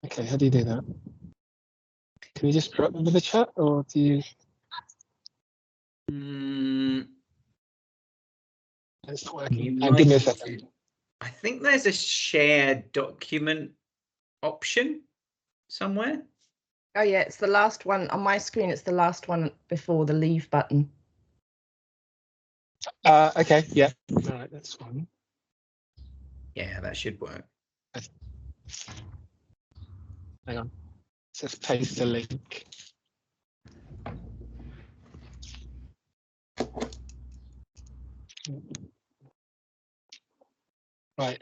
Okay, how do you do that? Can you just drop them in the chat, or do you? It's not working. Give me a second. I think there's a share document option somewhere. Oh yeah, it's the last one on my screen. It's the last one before the leave button. Okay, yeah. All right, that's fine. Yeah, that should work. Hang on. Let's paste the link. Right,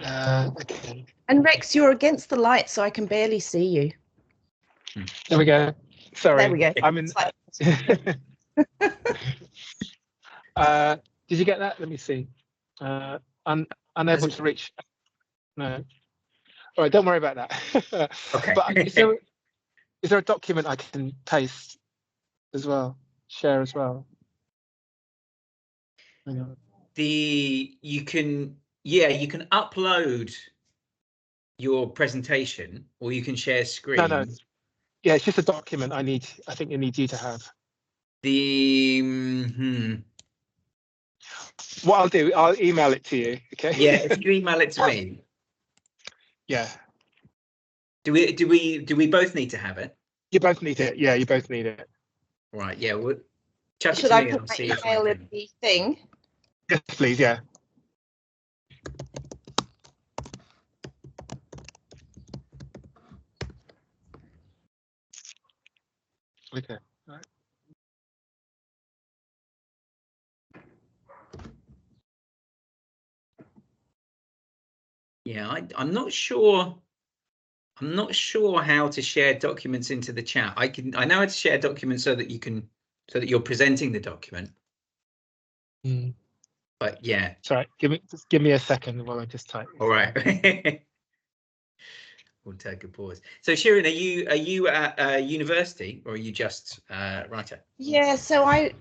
okay. And Rex, you're against the light, so I can barely see you. There we go. Sorry. There we go. I'm in. Did you get that? Let me see. Unable to reach. No. All right, don't worry about that. Okay. But is there a document I can paste as well, share as well? Hang on. You can upload your presentation, or you can share screen. No. Yeah, it's just a document I think you need you to have. What I'll do, I'll email it to you. Okay. Yeah, if you email it to me. Yeah. Do we both need to have it? You both need it. Yeah, you both need it. Right. Yeah. Well, chat Should to I me. put my email in the thing? Yes, please. Yeah. Okay. All right. Yeah, I'm not sure. I'm not sure how to share documents into the chat. I know how to share documents so that you're presenting the document. But yeah. Sorry, give me a second while I just type. All right. We'll take a pause. So Shirin, are you at university, or are you just a writer? Yeah, so I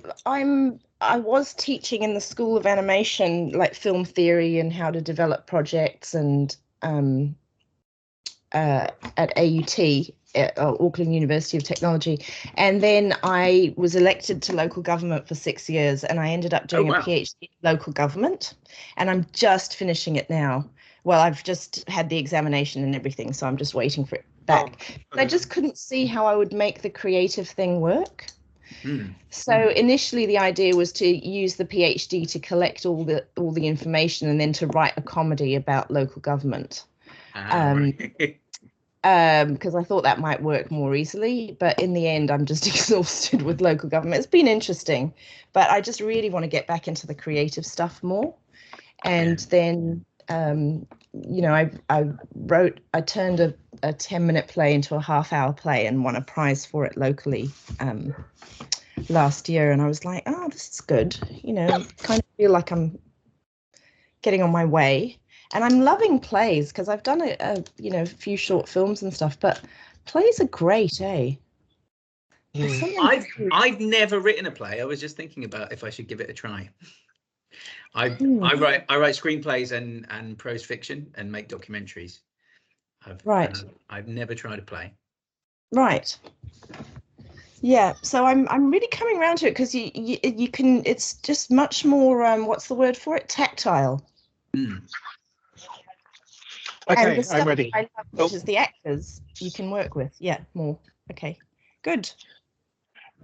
was teaching in the School of Animation, like film theory and how to develop projects, and at AUT, at Auckland University of Technology, and then I was elected to local government for 6 years, and I ended up doing a PhD in local government, and I'm just finishing it now. Well, I've just had the examination and everything, so I'm just waiting for it back. But I just couldn't see how I would make the creative thing work. So initially the idea was to use the PhD to collect all the information and then to write a comedy about local government. Because I thought that might work more easily, but in the end I'm just exhausted with local government. It's been interesting, but I just really want to get back into the creative stuff more. And then you know, I turned a 10-minute play into a half-hour play and won a prize for it locally last year, and I was like, oh, this is good, you know, kind of feel like I'm getting on my way. And I'm loving plays because I've done a few short films and stuff, but plays are great, eh? I've never written a play. I was just thinking about if I should give it a try. I write screenplays and prose fiction and make documentaries. I've never tried a play. Right. Yeah, so I'm really coming around to it because you can, it's just much more what's the word for it, tactile. Okay, I'm ready. I love, which is the actors you can work with. Yeah, more. Okay, good.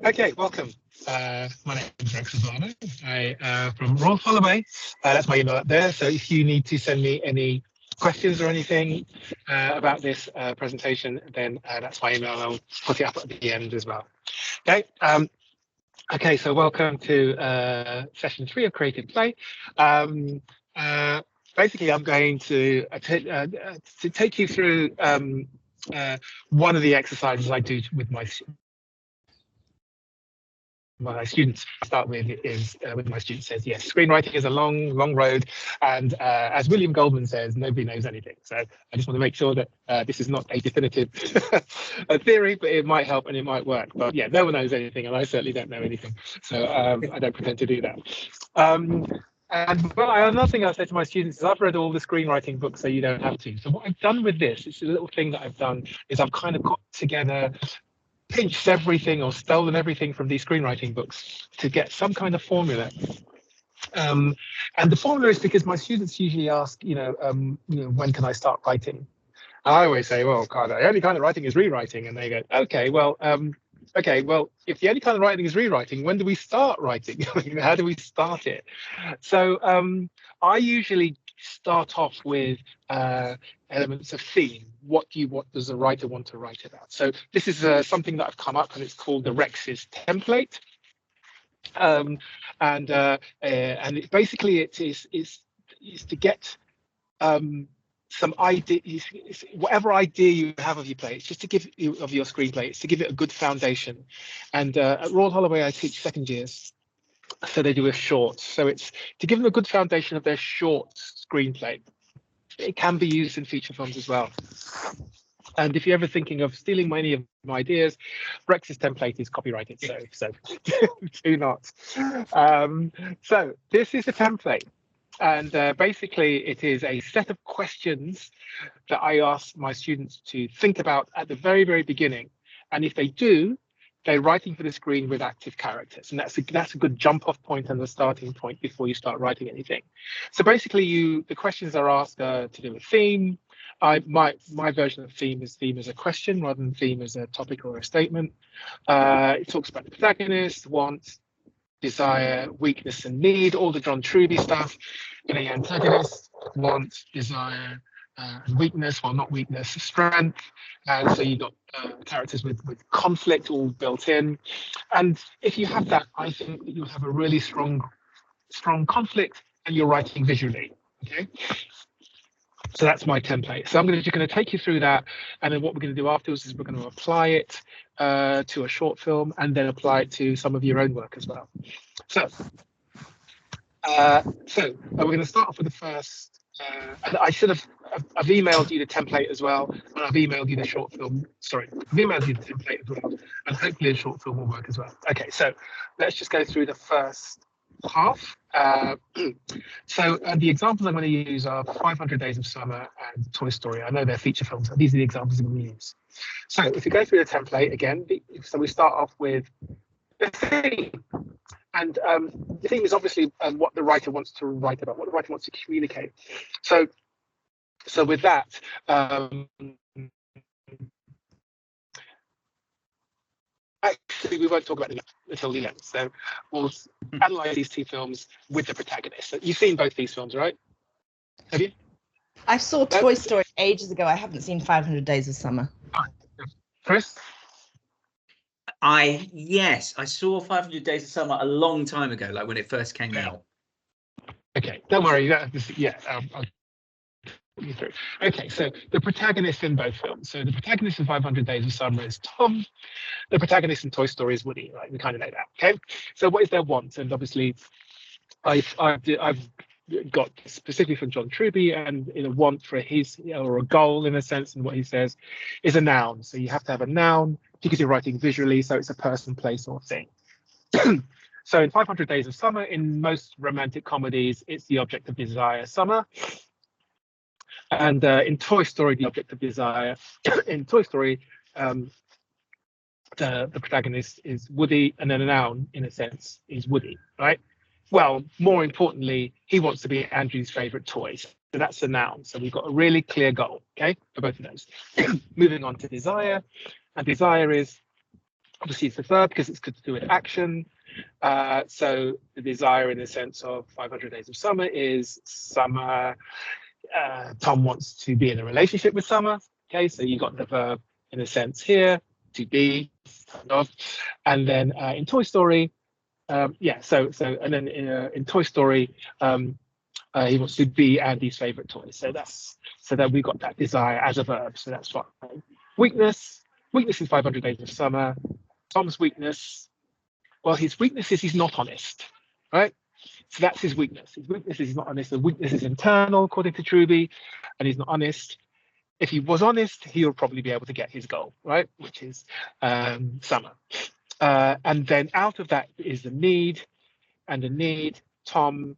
Okay, welcome. My name is Rex Rosano. I from Royal Holloway. That's my email up there. So if you need to send me any questions or anything about this presentation, then that's my email. I'll put it up at the end as well. Okay. Okay, so welcome to session 3 of Creative Play. Basically, I'm going to take you through one of the exercises I do with my students. Start with is with my students says, yes, screenwriting is a long road, and as William Goldman says, nobody knows anything. So I just want to make sure that this is not a definitive theory, but it might help and it might work. But yeah, no one knows anything, and I certainly don't know anything, so I don't pretend to do that. And well, another thing I say to my students is I've read all the screenwriting books, so you don't have to. So what I've done with this, it's a little thing that I've done, is I've kind of got together, pinched everything or stolen everything from these screenwriting books to get some kind of formula. And the formula is because my students usually ask, when can I start writing? I always say, well, God, the only kind of writing is rewriting. And they go, okay, well, if the only kind of writing is rewriting, when do we start writing? How do we start it? So I usually start off with elements of theme. What does the writer want to write about? So this is something that I've come up, and it's called the Rex's template. And basically it is to get some idea, whatever idea you have of your play, it's just to give you of your screenplay, it's to give it a good foundation. And at Royal Holloway, I teach second years, so they do a short. So it's to give them a good foundation of their short screenplay. It can be used in feature films as well. And if you're ever thinking of stealing any of my ideas, Rex's template is copyrighted, so do not. So this is a template. And basically, it is a set of questions that I ask my students to think about at the very, very beginning. And if they do, they're writing for the screen with active characters. And that's a good jump off point and the starting point before you start writing anything. So basically, the questions are asked to do with theme. My version of theme is a question rather than theme as a topic or a statement. It talks about the protagonist, wants, desire, weakness, and need, all the John Truby stuff. And the antagonist, want, desire, and weakness, well, not weakness, strength. And so you've got characters with conflict all built in. And if you have that, I think that you'll have a really strong conflict, and you're writing visually. Okay. So that's my template. So I'm just going to take you through that, and then what we're going to do afterwards is we're going to apply it to a short film, and then apply it to some of your own work as well. So, we're going to start off with the first. And I've emailed you the template as well, and I've emailed you the short film. Sorry, I've emailed you the template as well, and hopefully a short film will work as well. Okay, so let's just go through the first half. So the examples I'm going to use are 500 Days of Summer and Toy Story. I know they're feature films, but these are the examples I'm going to use. So if you go through the template again, so we start off with the theme. And the theme is obviously what the writer wants to write about, what the writer wants to communicate. So with that, actually, we won't talk about it until the end. So we'll analyze these two films with the protagonist. So you've seen both these films, right? Have you? I saw Toy Story ages ago. I haven't seen 500 Days of Summer. Chris? Yes, I saw 500 Days of Summer a long time ago, like when it first came out. Okay, don't worry. I'll put you through. Okay, so the protagonist in both films. So the protagonist in 500 Days of Summer is Tom. The protagonist in Toy Story is Woody, right? We kind of know that. Okay, so what is their want? And obviously, I've got specifically from John Truby, and in a want for his, or a goal in a sense, and what he says is a noun. So you have to have a noun because you're writing visually, so it's a person, place, or thing. So in 500 Days of Summer, in most romantic comedies, it's the object of desire, summer. And in Toy Story, the object of desire, in Toy Story, the protagonist is Woody, and then a noun, in a sense, is Woody, right? Well, more importantly, he wants to be Andrew's favorite toy. So that's a noun. So we've got a really clear goal, okay, for both of those. Moving on to desire. And desire is, obviously, it's a verb because it's to do with action. So the desire in the sense of 500 Days of Summer is summer. Tom wants to be in a relationship with Summer. Okay, so you got the verb in a sense here, to be, kind of. And then in Toy Story, and then in Toy Story, he wants to be Andy's favorite toy. So that we got that desire as a verb. So that's fine. Weakness is 500 Days of Summer. Tom's weakness. Well, his weakness is he's not honest, right? So that's his weakness. His weakness is he's not honest. The weakness is internal, according to Truby, and he's not honest. If he was honest, he'll probably be able to get his goal, right? Which is summer. And then out of that is the need, and the need, Tom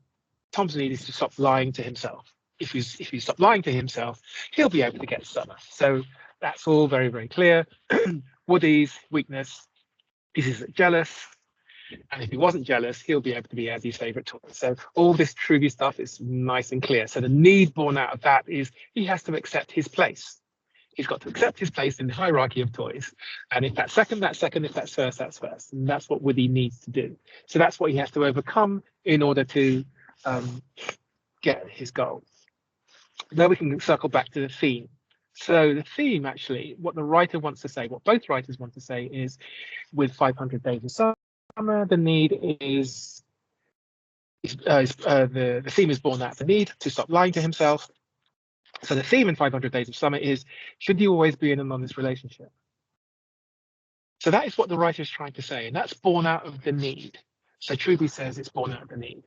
Tom's need is to stop lying to himself. If you stop lying to himself, he'll be able to get Summer. So that's all very, very clear. Woody's weakness is he's jealous. And if he wasn't jealous, he'll be able to be Eddie's favorite toy. So all this Truby stuff is nice and clear. So the need born out of that is he has to accept his place. He's got to accept his place in the hierarchy of toys. And if that's second, that's second. If that's first, that's first. And that's what Woody needs to do. So that's what he has to overcome in order to get his goal. Now we can circle back to the theme. So the theme, actually, what the writer wants to say, what both writers want to say is, with 500 Days of Summer, the need is the theme is born out of the need to stop lying to himself. So the theme in 500 Days of Summer is, should you always be in an honest relationship? So that is what the writer is trying to say, and that's born out of the need. So Truby says it's born out of the need.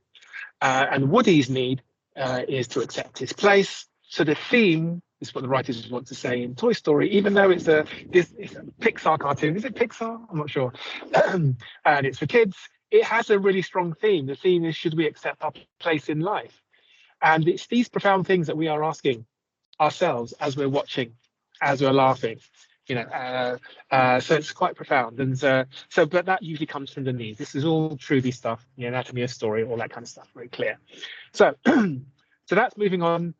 And Woody's need is to accept his place. So the theme is what the writers want to say in Toy Story, even though it's a Pixar cartoon. Is it Pixar? I'm not sure. And it's for kids. It has a really strong theme. The theme is, should we accept our place in life? And it's these profound things that we are asking ourselves as we're watching, as we're laughing. So it's quite profound. And but that usually comes from the need. This is all Truby stuff, the anatomy of story, all that kind of stuff, very clear. So so that's moving on.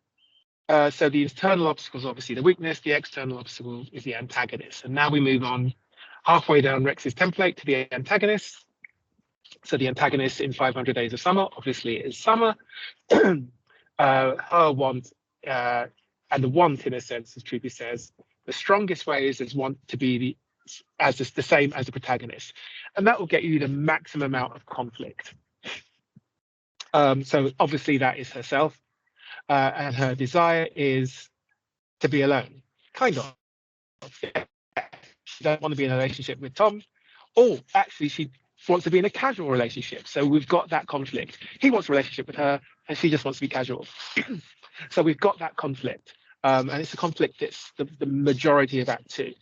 So the internal obstacle is obviously the weakness, the external obstacle is the antagonist. And now we move on halfway down Rex's template to the antagonist. So the antagonist in 500 Days of Summer obviously is Summer. Her want, and the want, in a sense, as Truby says, the strongest way is want to be the same as the protagonist, and that will get you the maximum amount of conflict. So obviously that is herself, and her desire is to be alone, kind of. She doesn't want to be in a relationship with Tom, or actually she wants to be in a casual relationship. So we've got that conflict. He wants a relationship with her, and she just wants to be casual. So we've got that conflict. And it's a conflict that's the majority of Act 2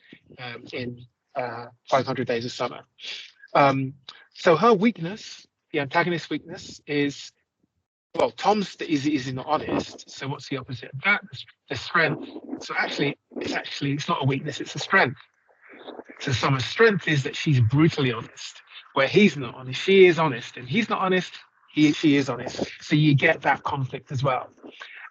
in 500 Days of Summer. So her weakness, the antagonist's weakness, is, well, Tom's is not honest. So what's the opposite of that? The strength. So actually it's not a weakness, it's a strength. So Summer's strength is that she's brutally honest, where he's not honest. She is honest, and he's not honest. She is honest. So you get that conflict as well.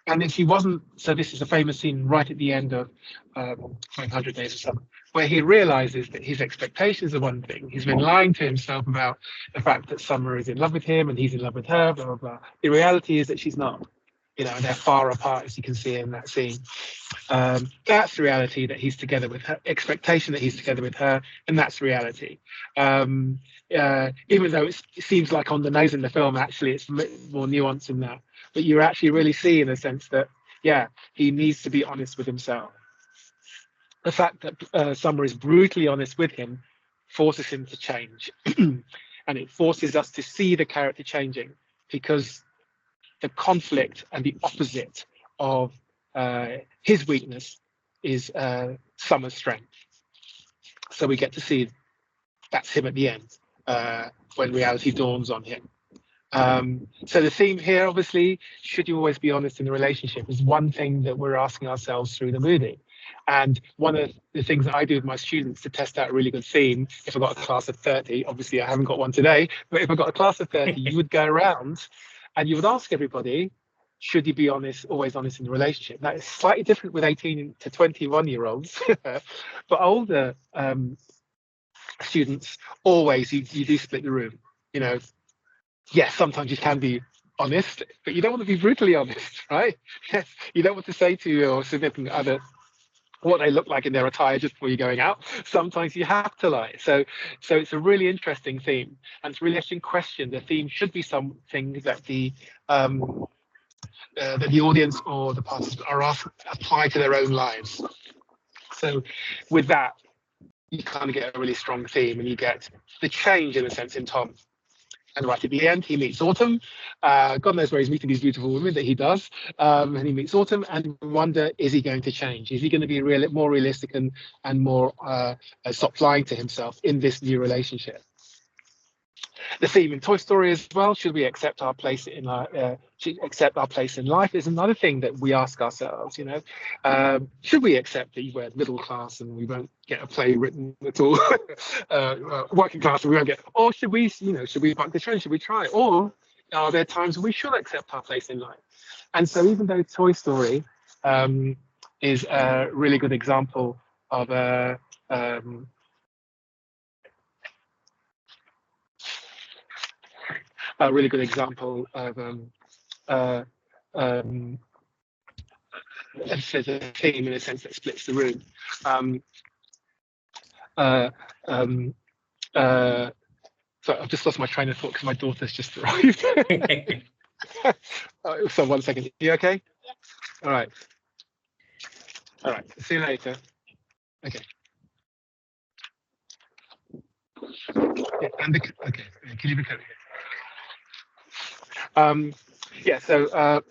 And if he wasn't, so this is a famous scene right at the end of 500 Days of Summer, where he realizes that his expectations are one thing. He's been lying to himself about the fact that Summer is in love with him and he's in love with her, blah, blah, blah. The reality is that she's not, and they're far apart, as you can see in that scene. That's the reality, that he's together with her, expectation that he's together with her, and that's reality. Even though it seems like on the nose in the film, actually it's more nuanced in that. But you actually really see, in a sense, that, yeah, he needs to be honest with himself. The fact that Summer is brutally honest with him forces him to change. And it forces us to see the character changing, because the conflict and the opposite of his weakness is Summer's strength. So we get to see that's him at the end, when reality dawns on him. So the theme here, obviously, should you always be honest in the relationship, is one thing that we're asking ourselves through the movie. And one of the things that I do with my students to test out a really good theme, if I've got a class of 30, obviously I haven't got one today, but if I've got a class of 30, you would go around and you would ask everybody, should you be honest, always honest in the relationship? That is slightly different with 18 to 21-year-olds, but older students, always, you do split the room. Yes, sometimes you can be honest, but you don't want to be brutally honest, right? You don't want to say to your significant other what they look like in their attire just before you're going out. Sometimes you have to lie. So it's a really interesting theme, and it's a really interesting question. The theme should be something that the audience or the participants are asked to apply to their own lives. So with that, you kind of get a really strong theme, and you get the change, in a sense, in Tom. And right at the end, he meets Autumn. God knows where he's meeting these beautiful women that he does. And he meets Autumn, and wonder, is he going to change? Is he going to be more realistic and more stop lying to himself in this new relationship? The theme in Toy Story as well, should we accept our place in life, is another thing that we ask ourselves, you know. Should we accept that we're middle class and we won't get a play written at all, working class and we won't get, or should we, you know, should we buck the trend, should we try, or are there times when we should accept our place in life? And so even though Toy Story is a really good example of a really good example of there's a theme in a sense that splits the room. So I've just lost my train of thought because my daughter's just arrived. So 1 second. You okay? All right. All right. See you later. Okay. Yeah, and okay. Can you be clear? Yeah. So.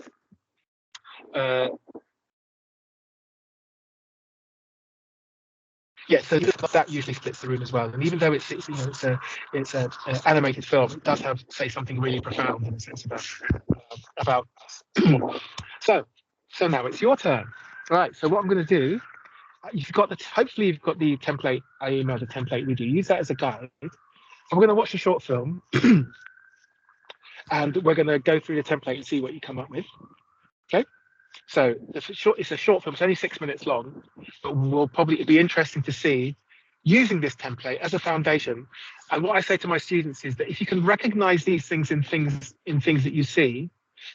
Yeah, so that usually splits the room as well. And even though it's you know it's an animated film, it does have say something really profound in a sense about us. So now it's your turn. Right. So what I'm going to do, hopefully you've got the template. I emailed the template with you. Use that as a guide. So we're going to watch a short film, and we're going to go through the template and see what you come up with. Okay. So it's a short film. It's only 6 minutes long, but it'd be interesting to see using this template as a foundation. And what I say to my students is that if you can recognize these things in things that you see,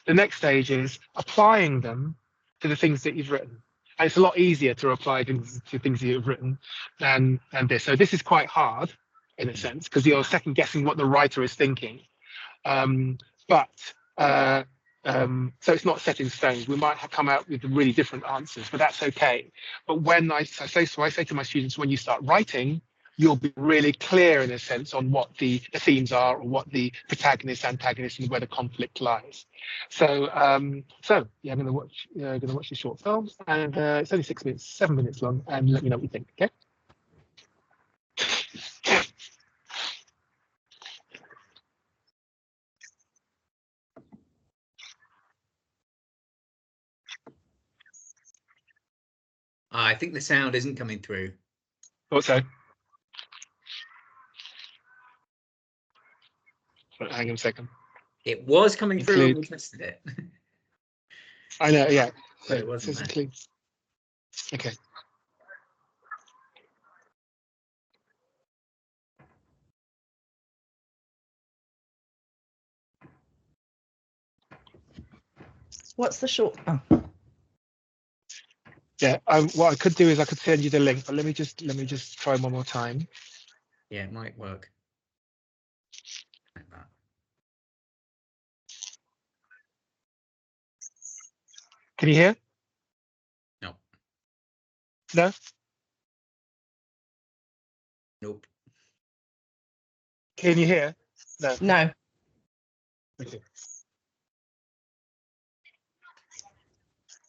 the next stage is applying them to the things that you've written. And it's a lot easier to apply things to things that you've written than this. So this is quite hard in a sense because you're second guessing what the writer is thinking. So it's not set in stone. We might have come out with really different answers, but that's okay. But when I say to my students, when you start writing, you'll be really clear in a sense on what the themes are, or what the protagonist, antagonist, and where the conflict lies. So yeah, I'm going to watch the short film, and it's only 7 minutes long, and let me know what you think. Okay. I think the sound isn't coming through. Thought so. Hang on a second. It was coming through when we tested it. I know, yeah. But it wasn't. Okay. What's the short? Oh. Yeah, what I could do is I could send you the link, but let me just try one more time. Yeah, it might work. Like that. Can you hear? No. No? Nope. Can you hear? No. No. Okay.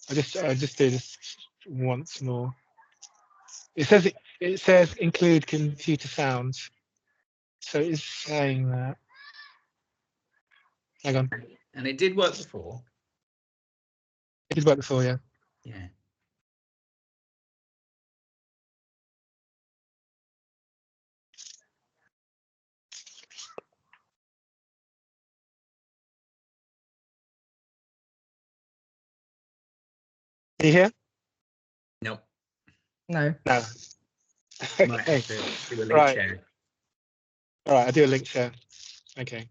I just do this once more. It says include computer sounds. So it's saying that. Hang on. And it did work before. It did work before, yeah. Yeah. Can you hear? Nope. No. No. Might have to do a link share. All right, I'll do a link share. Okay.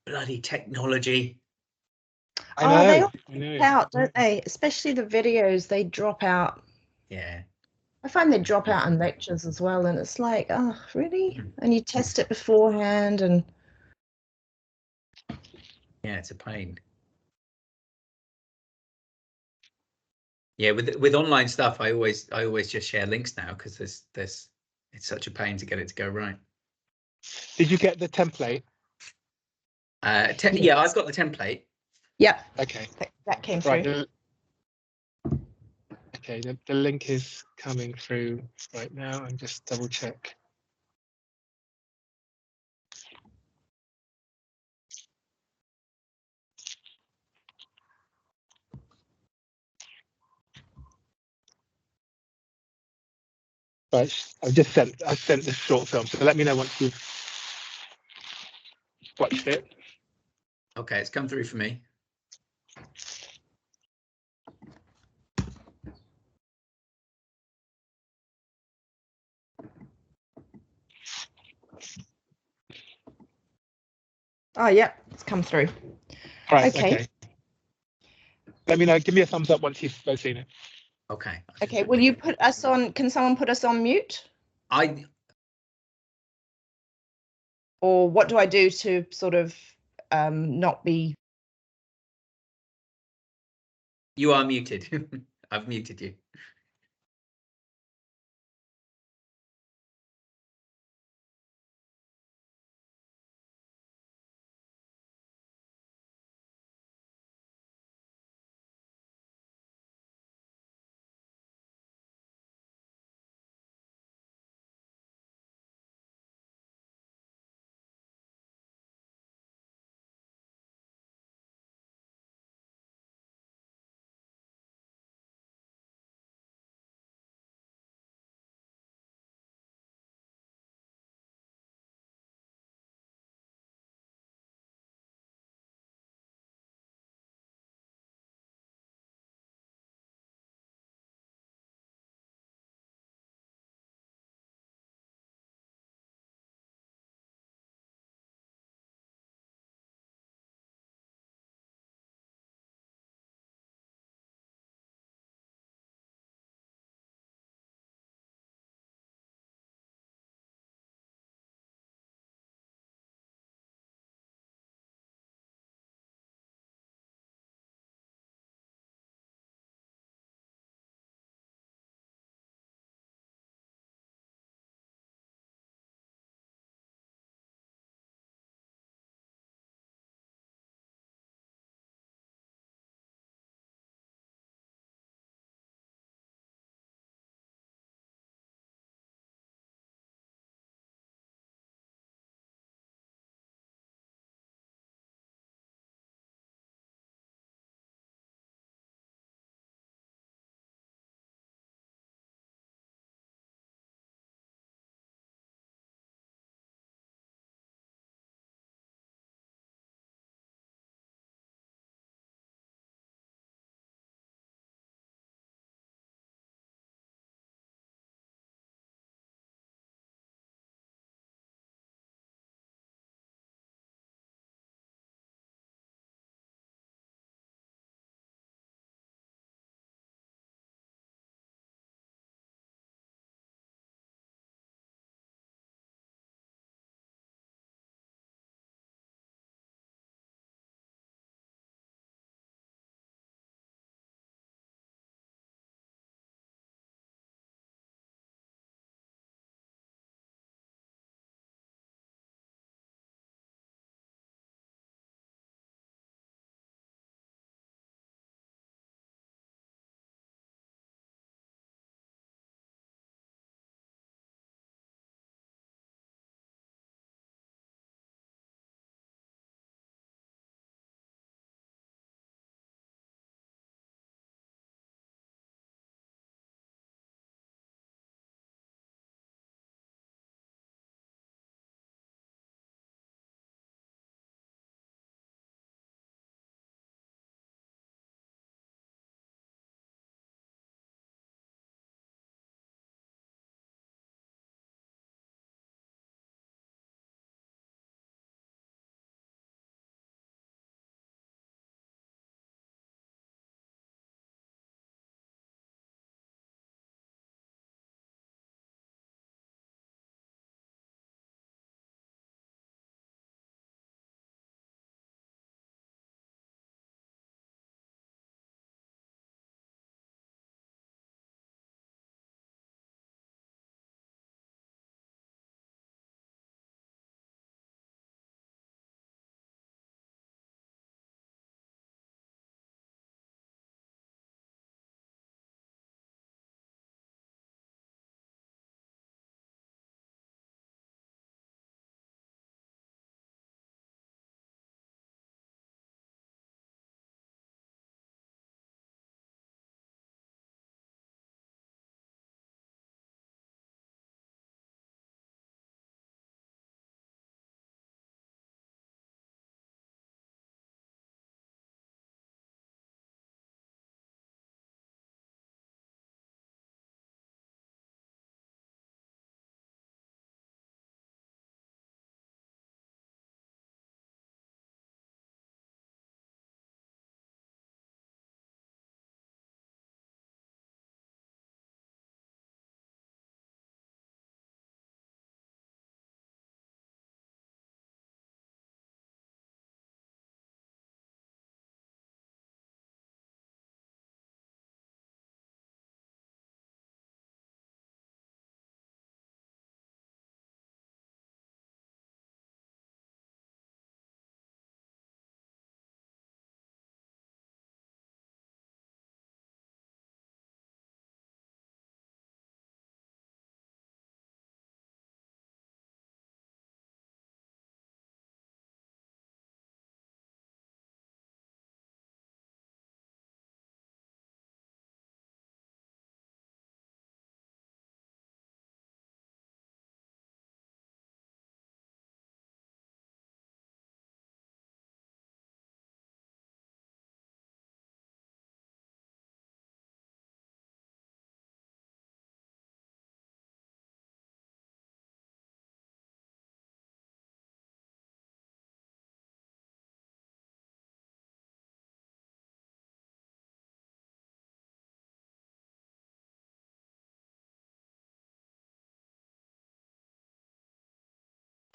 Bloody technology. I know. They all drop out, don't they? Especially the videos, they drop out. Yeah. I find they drop out in lectures as well, and it's like, oh, really? And you test it beforehand, and yeah, it's a pain. Yeah, with online stuff, I always just share links now because it's such a pain to get it to go right. Did you get the template? Yeah, I've got the template. yeah. Okay. That came Right. through. Okay, the link is coming through right now. And just double check. Right, I've sent the short film. So let me know once you've watched it. Okay, it's come through for me. Oh, yeah, it's come through. Right. Okay. Let me know. Give me a thumbs up once you've both seen it. Okay. Okay. Will you put us on? Can someone put us on mute? Or what do I do to sort of not be? You are muted. I've muted you.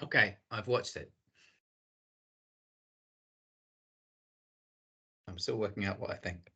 Okay, I've watched it. I'm still working out what I think.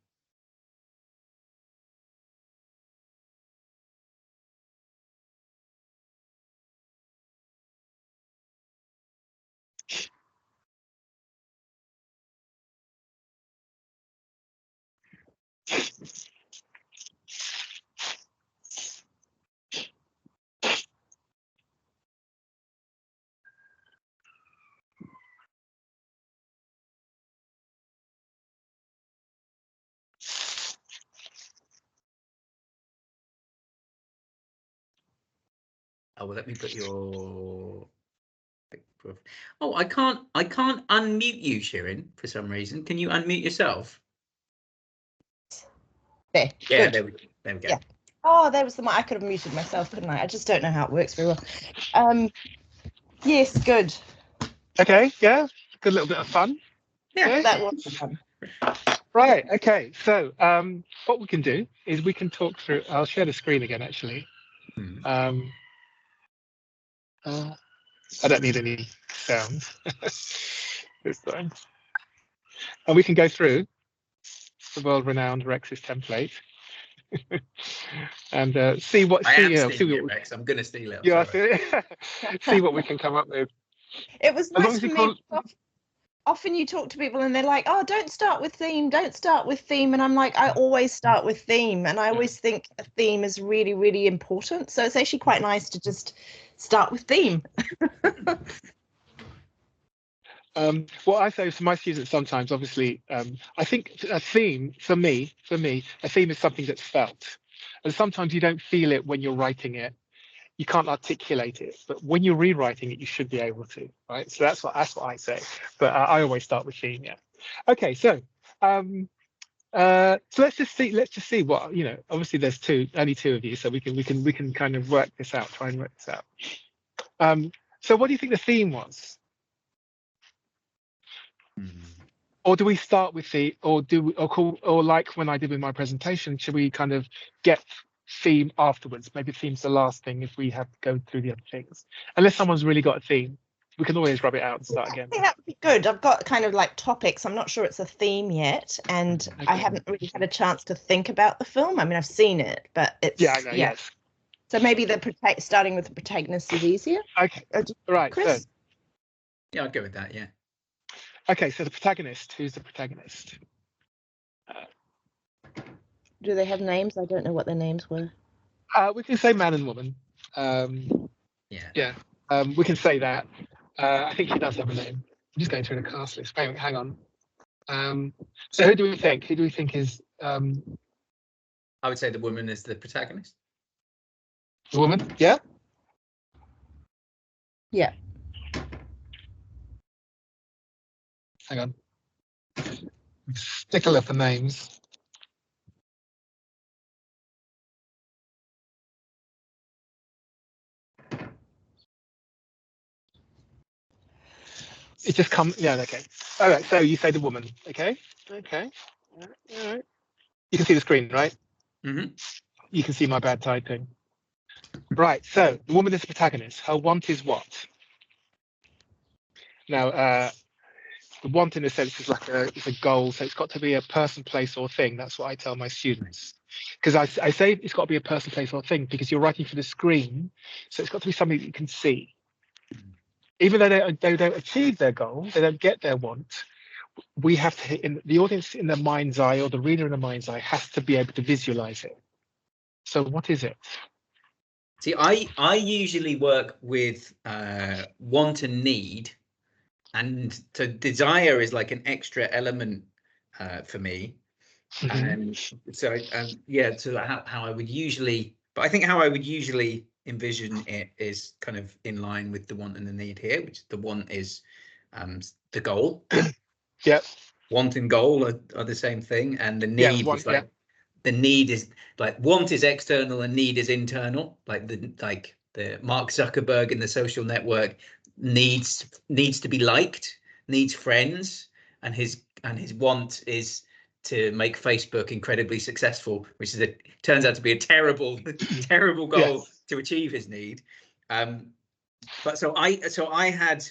Oh, well, let me put your. Oh, I can't unmute you, Shirin, for some reason. Can you unmute yourself? There. Yeah, Good. there we go. Yeah. Oh, there was the mic. I could have muted myself, couldn't I? I just don't know how it works very well. Yes, good. Okay, yeah, good little bit of fun. Yeah, Okay. That was fun. Right, okay, so what we can do is we can talk through, I'll share the screen again, actually. I don't need any sounds this time. And we can go through the world-renowned Rex's template and see what. I am see stealing what it, Rex. I'm going to steal it. Yeah, Sorry. see what we can come up with. It was As long nice as for you me. call, Often you talk to people and they're like, oh, don't start with theme, don't start with theme. And I'm like, I always start with theme. And I always think a theme is really, really important. So it's actually quite nice to just start with theme. what I say to my students sometimes, obviously, I think a theme, for me, a theme is something that's felt. And sometimes you don't feel it when you're writing it. You can't articulate it, but when you're rewriting it, you should be able to, right? So that's what I say. But I always start with theme, yeah. Okay, so so let's just see what, you know. Obviously, there's only two of you, so we can kind of work this out, try and work this out. So what do you think the theme was? Or do we start with or like when I did with my presentation, should we kind of get theme afterwards? Maybe theme's the last thing if we have to go through the other things. Unless someone's really got a theme, we can always rub it out and start again. I think that would be good. I've got kind of like topics. I'm not sure it's a theme yet, and Okay. I haven't really had a chance to think about the film. I mean, I've seen it, but it's I know, yes. So maybe starting with the protagonist is easier. Okay, right. Chris? So, yeah, I'd go with that. Yeah. Okay, so the protagonist. Who's the protagonist? Do they have names? I don't know what their names were. We can say man and woman. Yeah. We can say that. I think he does have a name. I'm just going through the cast list. Hang on. So who do we think? Who do we think is? I would say the woman is the protagonist. The woman? Yeah. Yeah. Hang on. Stickler for names. It just comes. Yeah. Okay. All right. So you say the woman. Okay. Okay. All right. You can see the screen, right? Mm-hmm. You can see my bad typing. Right. So the woman is the protagonist. Her want is what? Now, the want in a sense is like it's a goal. So it's got to be a person, place, or thing. That's what I tell my students. Because I say it's got to be a person, place, or thing because you're writing for the screen. So it's got to be something that you can see. Even though they don't achieve their goal, they don't get their want, we have to, the audience in their mind's eye or the reader in the mind's eye has to be able to visualize it. So what is it? See, I usually work with want and need, and so desire is like an extra element for me. And so yeah, so how I would usually, but I think how I would usually envision it is kind of in line with the want and the need here, which the want is the goal. Yep. Want and goal are the same thing, and the need is like the need is like want is external and need is internal. Like the Mark Zuckerberg in the social network needs to be liked, needs friends, and his want is to make Facebook incredibly successful, which is turns out to be a terrible goal to achieve his need. But so I had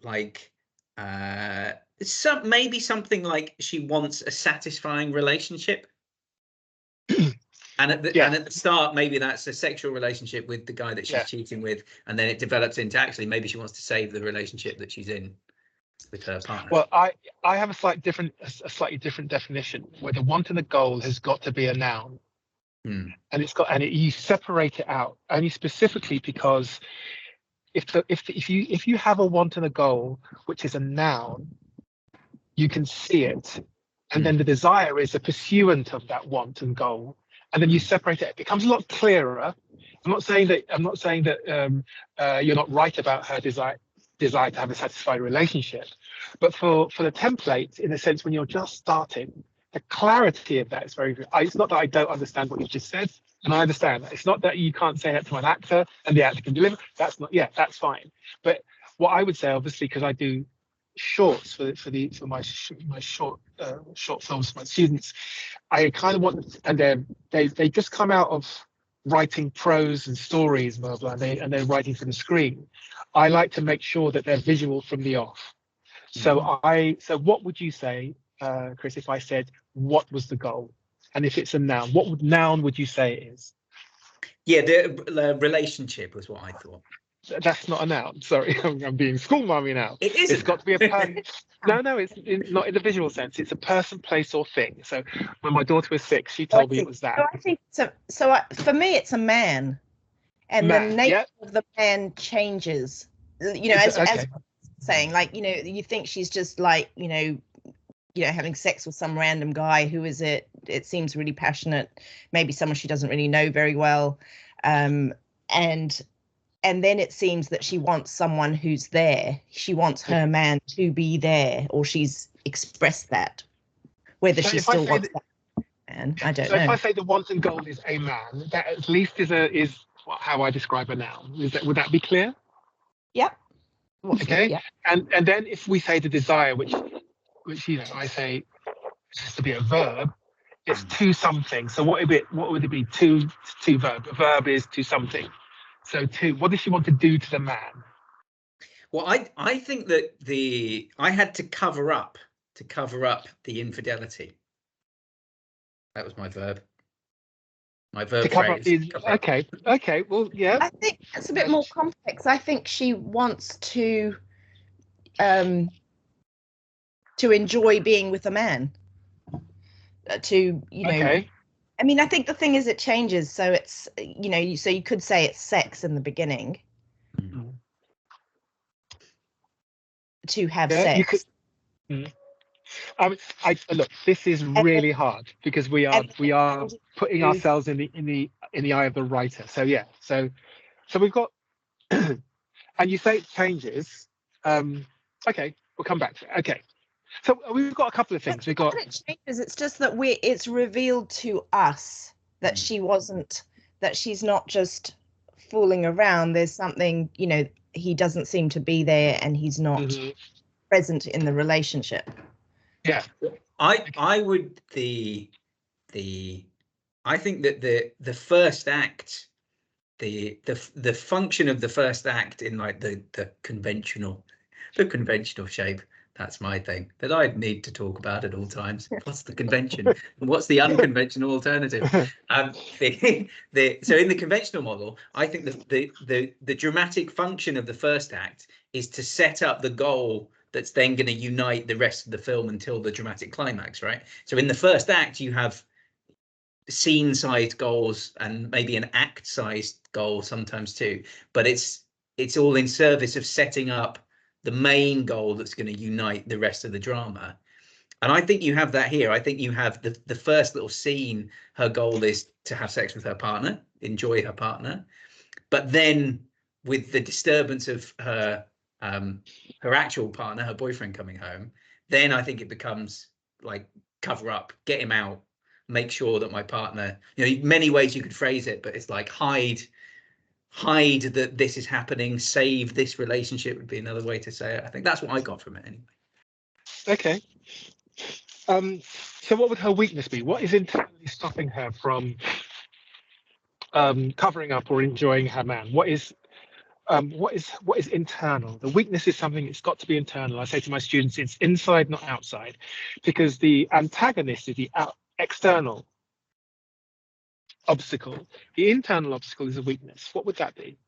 like maybe something like she wants a satisfying relationship. And at the start, maybe that's a sexual relationship with the guy that she's cheating with, and then it develops into actually maybe she wants to save the relationship that she's in with her partner. Well, I have a slightly different definition, where the want and the goal has got to be a noun, and you separate it out only specifically because if you have a want and a goal which is a noun, you can see it, and then the desire is a pursuant of that want and goal. And then you separate it. It becomes a lot clearer. I'm not saying that you're not right about her desire to have a satisfied relationship, but for the template, in a sense, when you're just starting, the clarity of that is very good. It's not that I don't understand what you just said, and I understand that. It's not that you can't say that to an actor and the actor can deliver. That's fine. But what I would say, obviously, because I do shorts for my short films for my students, I kind of want, and they just come out of writing prose and stories, blah blah, and they're writing for the screen. I like to make sure that they're visual from the off. So what would you say, Chris, if I said what was the goal, and if it's a noun, what noun would you say it is? Yeah, the relationship was what I thought. That's not a noun. Sorry, I'm being school mommy now. It is. It's got to be a person. No, it's not in the visual sense. It's a person, place, or thing. So when my daughter was 6, she told me it was that. So I think for me, it's a man, and the nature of the man changes. You know, as saying, like, you know, you think she's just like, you know, having sex with some random guy who is it seems really passionate, maybe someone she doesn't really know very well, and then it seems that she wants someone who's there. She wants her man to be there, or she's expressed that. Whether she still wants that man, I don't know. If I say the want and goal is a man, that at least is how I describe a noun. Would that be clear? Yep. Okay. Yep. And then if we say the desire, which I say has to be a verb, it's to something. So what would it be? To verb. A verb is to something. So what does she want to do to the man? Well, I think that I had to cover up the infidelity. That was my verb. My verb to cover phrase. Okay. Well, yeah. I think it's a bit more complex. I think she wants to enjoy being with a man. Okay. I mean, I think the thing is it changes. So it's, so you could say it's sex in the beginning. Mm-hmm. To have sex. Look, this is really hard because we are putting ourselves in the eye of the writer. So yeah. So we've got, and you say it changes. Okay, we'll come back to it. Okay. So we've got a couple of things. We've got. It changes. It's just that it's revealed to us that she's not just fooling around. There's something, he doesn't seem to be there, and he's not present in the relationship. Yeah, I would I think that the first act, the function of the first act in like the conventional shape. That's my thing that I need to talk about at all times. What's the convention? And what's the unconventional alternative? So in the conventional model, I think the dramatic function of the first act is to set up the goal that's then going to unite the rest of the film until the dramatic climax, right? So in the first act, you have scene-sized goals and maybe an act-sized goal sometimes too, but it's all in service of setting up the main goal that's going to unite the rest of the drama. And I think you have that here. I think you have the first little scene, her goal is to have sex with her partner, enjoy her partner. But then with the disturbance of her actual partner, her boyfriend coming home, then I think it becomes like cover up, get him out, make sure that my partner, many ways you could phrase it, but it's like hide that this is happening, save this relationship would be another way to say it. I think that's what I got from it anyway. Okay. So what would her weakness be? What is internally stopping her from covering up or enjoying her man? What is what is internal? The weakness is something, it's got to be internal. I say to my students, it's inside, not outside, because the antagonist is the external obstacle. The internal obstacle is a weakness. What would that be?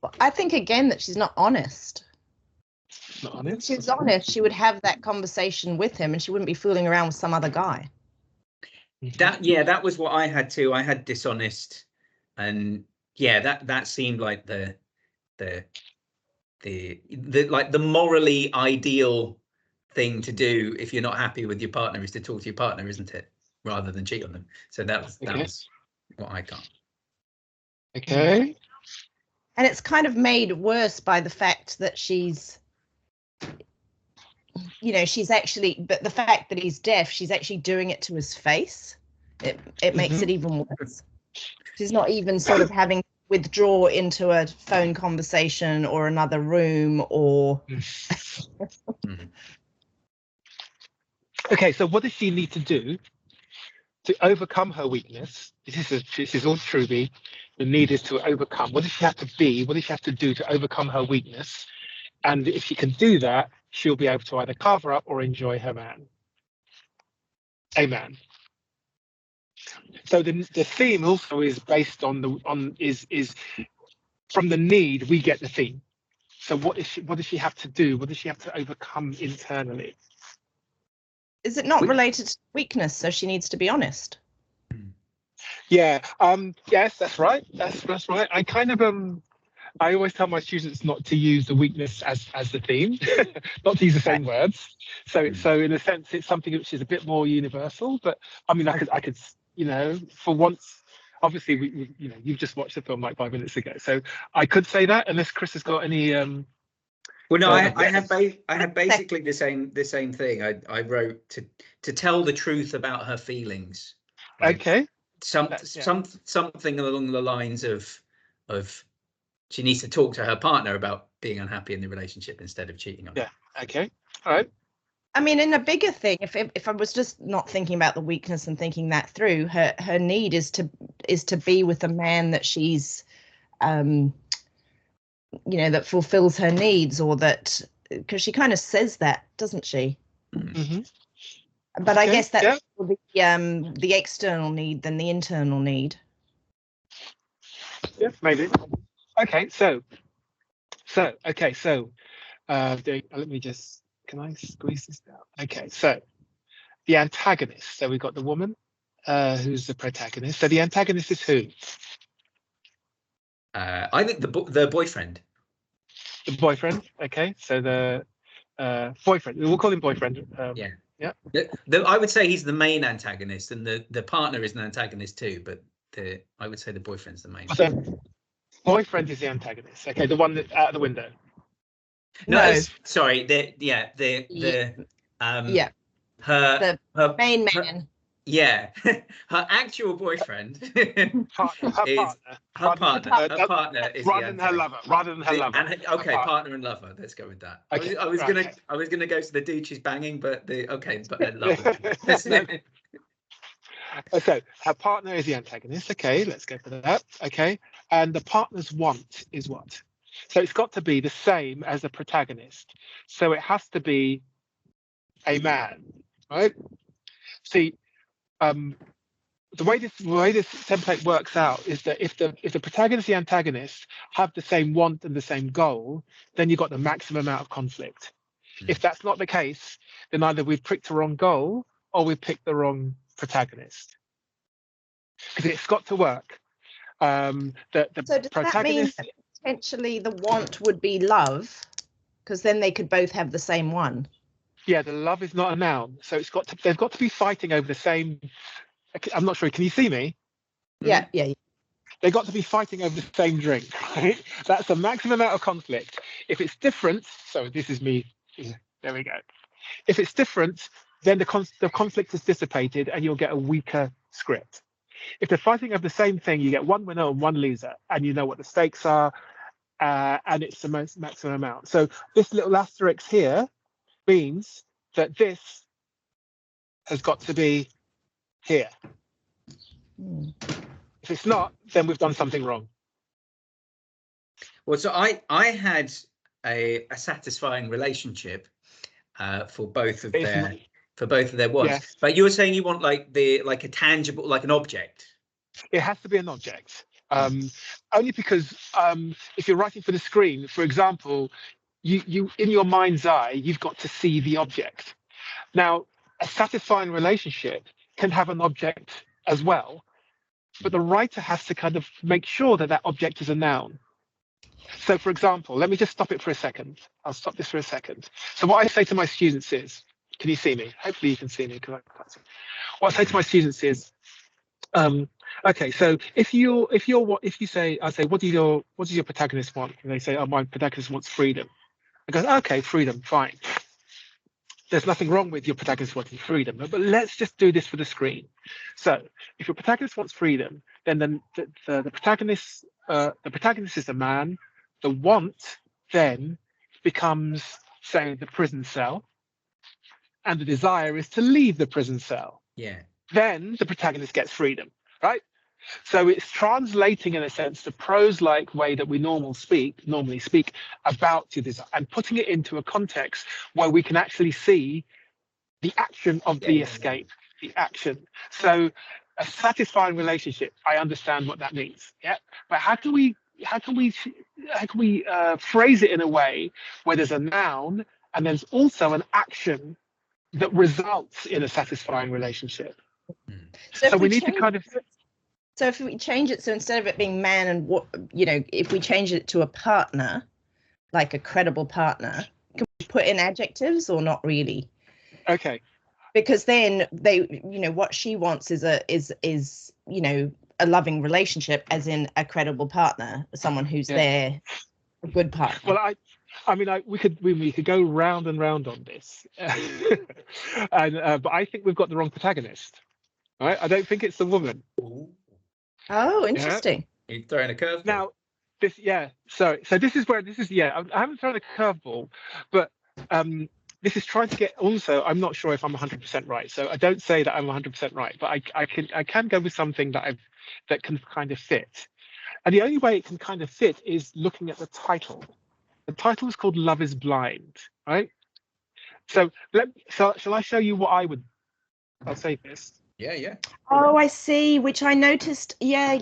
Well, I think again that she's not honest. Not honest. If she was honest, she would have that conversation with him, and she wouldn't be fooling around with some other guy. That was what I had too. I had dishonest, and yeah, that seemed like the like the morally ideal thing to do if you're not happy with your partner, is to talk to your partner, isn't it, rather than cheat on them. So that was what I got. Okay. And it's kind of made worse by the fact that she's actually, but the fact that he's deaf, she's actually doing it to his face. It makes it even worse. She's not even sort of having to withdraw into a phone conversation or another room or. Okay, so what does she need to do to overcome her weakness? This is all Truby. The need is to overcome. What does she have to be? What does she have to do to overcome her weakness? And if she can do that, she'll be able to either carve her up or enjoy her man. A man. So the theme also is based is from the need we get the theme. So what does she have to do? What does she have to overcome internally? Is it not related to weakness? So she needs to be honest. Yeah. Yes, that's right. That's right. I kind of I always tell my students not to use the weakness as the theme, not to use the same words. So in a sense, it's something which is a bit more universal. But I mean, I could, for once, obviously, we you've just watched the film like 5 minutes ago, so I could say that unless Chris has got any. Well, no, I had basically the same thing. I wrote to tell the truth about her feelings. Like okay. Something along the lines of she needs to talk to her partner about being unhappy in the relationship instead of cheating on her. Yeah. Okay. All right. I mean, in a bigger thing, if I was just not thinking about the weakness and thinking that through, her need is to be with a man that she's, that fulfills her needs, or that, because she kind of says that, doesn't she? Mm-hmm. But I guess that's the external need than the internal need. Yeah, maybe. Okay, so let me just, can I squeeze this down? Okay, so the antagonist. So we've got the woman who's the protagonist. So the antagonist is who? I think the boyfriend. The boyfriend. Okay, so the boyfriend. We'll call him boyfriend. Yeah. Yeah. I would say he's the main antagonist, and the partner is an antagonist too. But I would say the boyfriend's the main. So boyfriend is the antagonist. Okay, the one that's out the window. No. Sorry. Her main man. Yeah, her actual boyfriend Her partner is rather than her lover. Partner and lover. Let's go with that. Okay, I was gonna go to the dude she's banging, but lover. Okay, her partner is the antagonist. Okay, let's go for that. Okay, and the partner's want is what? So it's got to be the same as the protagonist. So it has to be a man, right? See, the way this template works out is that if the protagonist and the antagonist have the same want and the same goal, then you've got the maximum amount of conflict. If that's not the case, then either we've picked the wrong goal or we've picked the wrong protagonist. Because it's got to work. So does that mean that potentially the want would be love? Because then they could both have the same one. Yeah, the love is not a noun, so they've got to be fighting over the same. I'm not sure. Can you see me? Yeah. They've got to be fighting over the same drink. Right? That's the maximum amount of conflict. If it's different, so this is me. There we go. If it's different, then the conflict is dissipated, and you'll get a weaker script. If they're fighting over the same thing, you get one winner and one loser, and you know what the stakes are, and it's the maximum amount. So this little asterisk here means that this has got to be here. If it's not, then we've done something wrong. Well, so I had a satisfying relationship for both of their wants. Yes. But you were saying you want like a tangible, like an object. It has to be an object. Only because if you're writing for the screen, for example, you in your mind's eye, you've got to see the object. Now, a satisfying relationship can have an object as well, but the writer has to kind of make sure that that object is a noun. So, for example, let me just stop it for a second. I'll stop this for a second. So what I say to my students is, can you see me? Hopefully you can see me because I can't see. What I say to my students is, okay, so if you say, I say, what does your protagonist want? And they say, oh, my protagonist wants freedom. I go, okay, freedom, fine. There's nothing wrong with your protagonist wanting freedom, but let's just do this for the screen. So if your protagonist wants freedom, then the protagonist is the man. The want then becomes, say, the prison cell, and the desire is to leave the prison cell. Yeah. Then the protagonist gets freedom, right? So it's translating, in a sense, the prose-like way that we normally speak about your desire, and putting it into a context where we can actually see the action of the escape, the action. So a satisfying relationship, I understand what that means, yeah. But how can we phrase it in a way where there's a noun and there's also an action that results in a satisfying relationship? So we need to kind of. So if we change it, so instead of it being man and what, if we change it to a partner, like a credible partner, can we put in adjectives or not really? Okay. Because then they, what she wants is a loving relationship, as in a credible partner, someone who's there, a good partner. Well, we could go round and round on this, but I think we've got the wrong protagonist. Right? I don't think it's the woman. Oh, interesting. You're throwing a curveball. Now, so this is I haven't thrown a curveball, but this is trying to get. Also, I'm not sure if I'm 100% right, so I don't say that I'm 100% right, but I can go with something that can kind of fit. And the only way it can kind of fit is looking at the title. The title is called Love is Blind, right? So shall I show you what I would? I'll say this. Yeah. Oh, I see. Which I noticed. Yeah.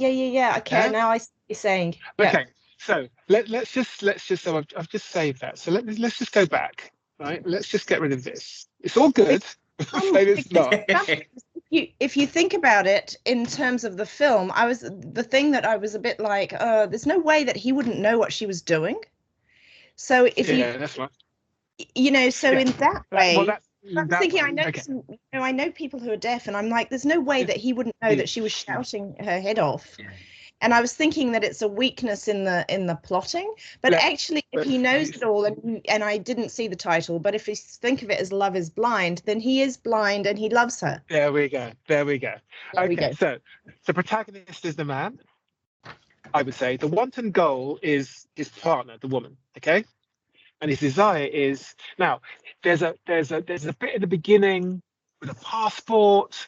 Okay, now I see what you're saying. Okay, so let's just. So I've just saved that. So let's just go back. Right. Let's just get rid of this. It's all good. It's not. If you think about it in terms of the film, the thing that I was a bit like, there's no way that he wouldn't know what she was doing. So if that's right. In that way. Well, I'm thinking, I know people who are deaf, and I'm like, there's no way that he wouldn't know that she was shouting her head off. Yeah. And I was thinking that it's a weakness in the plotting, but actually, if he knows it all, and I didn't see the title, but if you think of it as Love is Blind, then he is blind and he loves her. There we go. Okay, so the protagonist is the man. I would say the wanton goal is his partner, the woman. Okay. And his desire is, now there's a bit at the beginning with a passport.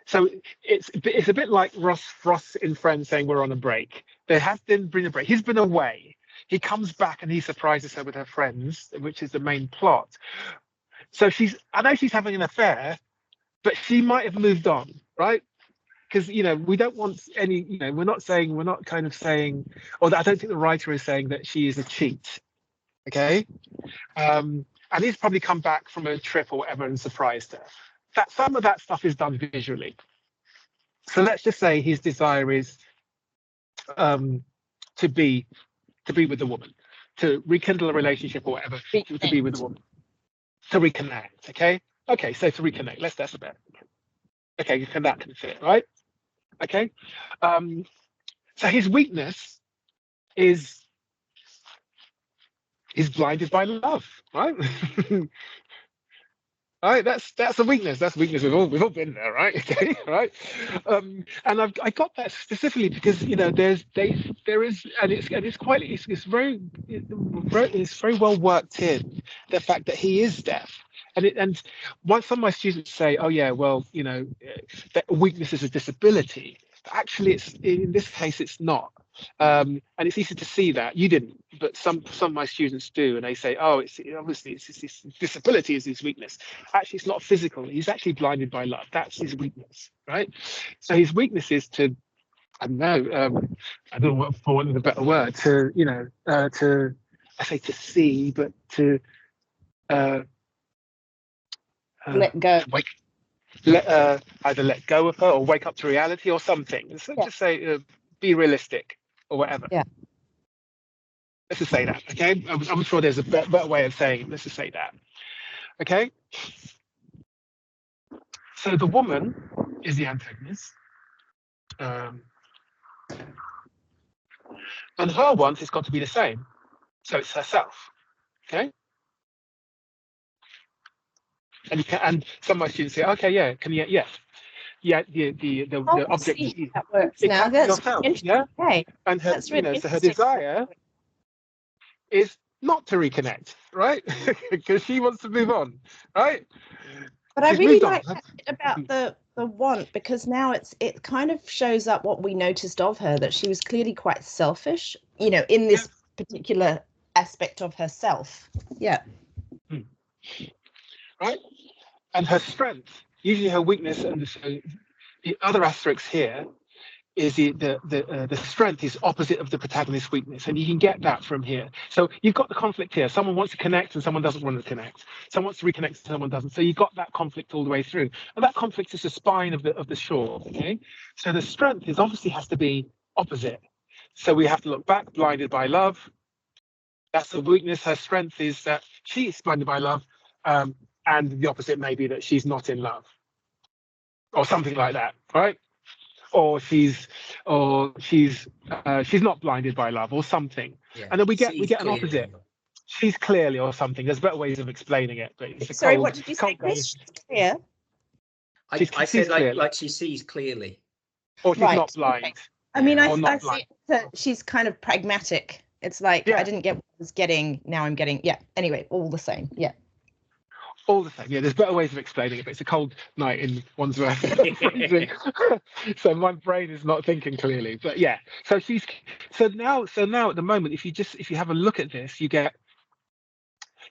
So it's a bit like Ross in Friends saying we're on a break. There has been a break. He's been away. He comes back and he surprises her with her friends, which is the main plot. So I know she's having an affair, but she might have moved on, right? Because we don't want any. We're not kind of saying, or I don't think the writer is saying that she is a cheat. Okay, and he's probably come back from a trip or whatever and surprised her. That some of that stuff is done visually. So let's just say his desire is to be with the woman, to rekindle a relationship or whatever, to be with the woman, to reconnect. Okay, so to reconnect. That's a bit. Okay, that can fit, right? Okay, so his weakness is blinded by love, right? Right, that's a weakness. That's a weakness. We've all been there, right? Okay, right. And I got that specifically because there is, and it's very well worked in the fact that he is deaf. And once some of my students say, oh yeah, well, that weakness is a disability. But actually, in this case, it's not. And it's easy to see that. You didn't, but some of my students do, and they say, oh, it's obviously it's this disability is his weakness. Actually, it's not physical. He's actually blinded by love. That's his weakness, right? So his weakness is to, I don't know, I don't know what, for want of a better word, to, you know, to, I say to see, but to let go. Wake, either let go of her or wake up to reality or something. So just say, be realistic or whatever. Yeah. Let's just say that, okay? I'm sure there's a better way of saying it. Let's just say that, okay? So the woman is the antagonist. And her want has got to be the same. So it's herself, okay? And you can, and some of my students say, okay, yeah, can you, yes. Yeah, the object that works it now. can be That's yourself, interesting. yeah? Okay. And her, That's really so her desire is not to reconnect, right? Because she wants to move on, right? But She's I really moved on. like that bit about the want, because now it kind of shows up what we noticed of her, that she was clearly quite selfish, you know, in this particular aspect of herself. Yeah. Right? And her strength, usually her weakness, and the other asterisk here is the strength is opposite of the protagonist's weakness, and you can get that from here. So you've got the conflict here. Someone wants to connect and someone doesn't want to connect. Someone wants to reconnect and someone doesn't. So you've got that conflict all the way through, and that conflict is the spine of the shore. Okay, so the strength is obviously has to be opposite. So we have to look back, blinded by love. That's the weakness. Her strength is that she is blinded by love, and the opposite may be that she's not in love, or something like that, right? Or she's not blinded by love or something. Yeah. And then we get an opposite. She's clearly or something. There's better ways of explaining it, but it's sorry, what did you say, Chris? She's clear. I said like she sees clearly. Or she's not blind. Okay. I mean, I see that she's kind of pragmatic. It's like, I didn't get what I was getting, now I'm getting, anyway, all the same, all the same. Yeah, there's better ways of explaining it, but it's a cold night in Wandsworth. So my brain is not thinking clearly. But yeah, so now at the moment, if you have a look at this, you get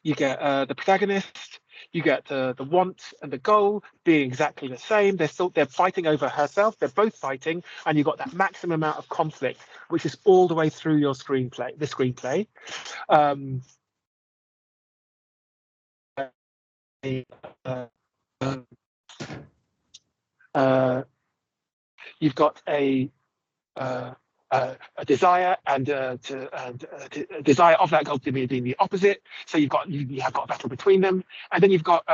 the protagonist, you get the want and the goal being exactly the same. They're fighting over herself. They're both fighting, and you've got that maximum amount of conflict, which is all the way through your screenplay. The screenplay. You've got a desire and a desire of that goal to be being the opposite. So you have got a battle between them, and then you've got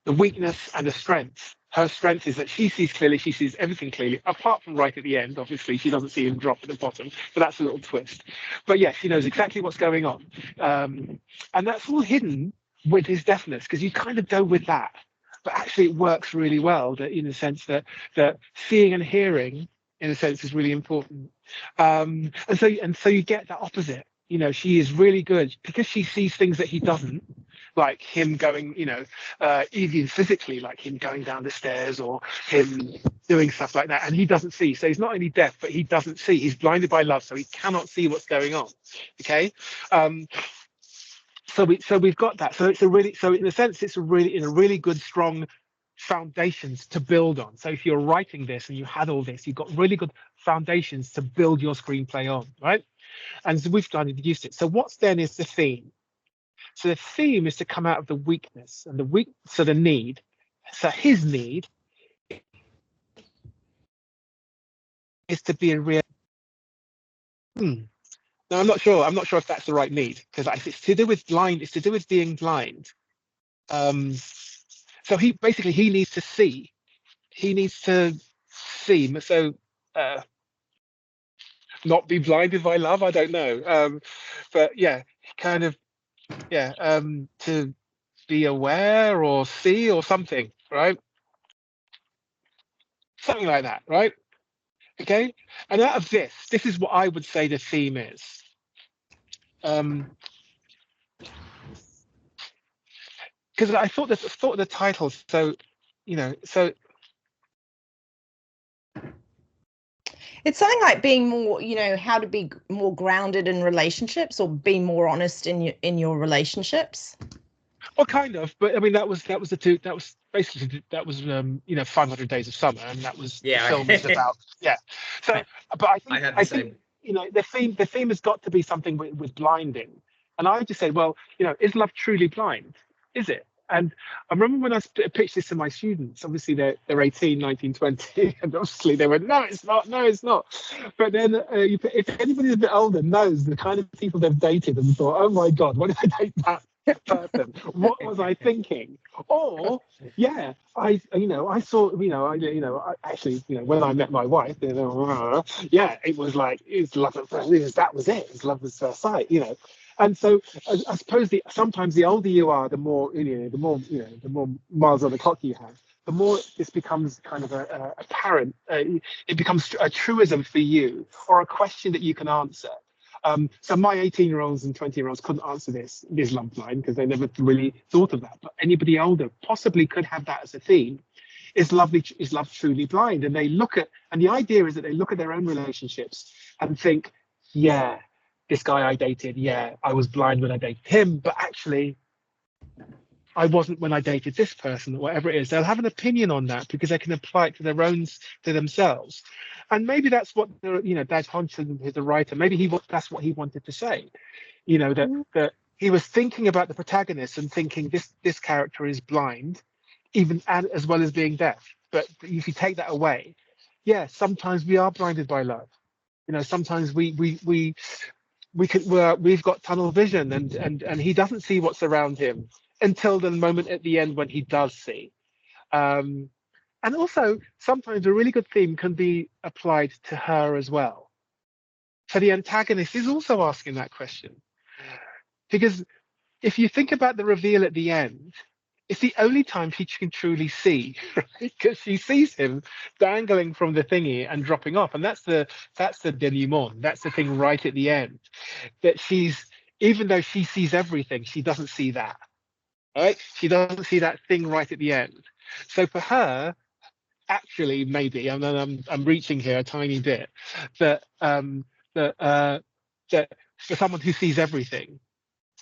the weakness and the strength. Her strength is that she sees clearly, she sees everything clearly, apart from right at the end. Obviously, she doesn't see him drop at the bottom, but that's a little twist. But yeah, she knows exactly what's going on, and that's all hidden with his deafness, because you kind of go with that, but actually it works really well. That in the sense that seeing and hearing, in a sense, is really important, and so you get that opposite. You know, she is really good because she sees things that he doesn't, like him going, you know, even physically, like him going down the stairs or him doing stuff like that, and he doesn't see. So he's not only deaf, but he doesn't see. He's blinded by love, so he cannot see what's going on. Okay. So we've got that. So in a sense, it's a really good, strong foundations to build on. So if you're writing this and you had all this, you've got really good foundations to build your screenplay on, right? And so we've kind of used it. So what's then is the theme. So the theme is to come out of the weakness and the need. So his need is to be a real. No, I'm not sure. I'm not sure if that's the right need, because if it's to do with blind, it's to do with being blind. So he needs to see. He needs to see. So not be blinded by love. I don't know. But yeah, kind of. Yeah. To be aware or see or something, right? Something like that, right? Okay. And out of this is what I would say the theme is. Because I thought of the title, so you know, so It's something like being more, how to be more grounded in relationships, or be more honest in your relationships. Well, kind of, but I mean that was the two. That was basically 500 Days of Summer, and that was the film was about So, but I think the theme has got to be something with blinding, and I just say, well, is love truly blind? Is it? And I remember when I pitched this to my students, obviously they're 18, 19, 20, and obviously they went, no, it's not, no, it's not. But then if anybody's a bit older knows the kind of people they've dated and thought, oh my God, why did I date that person? What was I thinking? Or I saw, actually, when I met my wife, it was like, it's love at first, that was it. It was love at first sight, And so I suppose sometimes the older you are, the more the more miles on the clock you have, the more this becomes kind of apparent. It becomes a truism for you, or a question that you can answer. So my 18-year-olds and 20-year-olds couldn't answer this love blind, because they never really thought of that. But anybody older possibly could have that as a theme. Is love truly blind? And the idea is that they look at their own relationships and think, yeah, this guy I dated, I was blind when I dated him, but actually I wasn't when I dated this person, or whatever it is. They'll have an opinion on that because they can apply it to themselves. And maybe that's what Daj Hodgson, who's a writer, that's what he wanted to say. That he was thinking about the protagonist and thinking this character is blind, even as well as being deaf. But if you take that away, sometimes we are blinded by love. Sometimes we've got tunnel vision, and he doesn't see what's around him until the moment at the end when he does see. And also, sometimes a really good theme can be applied to her as well. So the antagonist is also asking that question. Because if you think about the reveal at the end, it's the only time she can truly see, right? Because she sees him dangling from the thingy and dropping off. And that's the denouement. That's the thing right at the end. That even though she sees everything, she doesn't see that. Right? She doesn't see that thing right at the end. So for her, actually, maybe, I'm reaching here a tiny bit, that for someone who sees everything,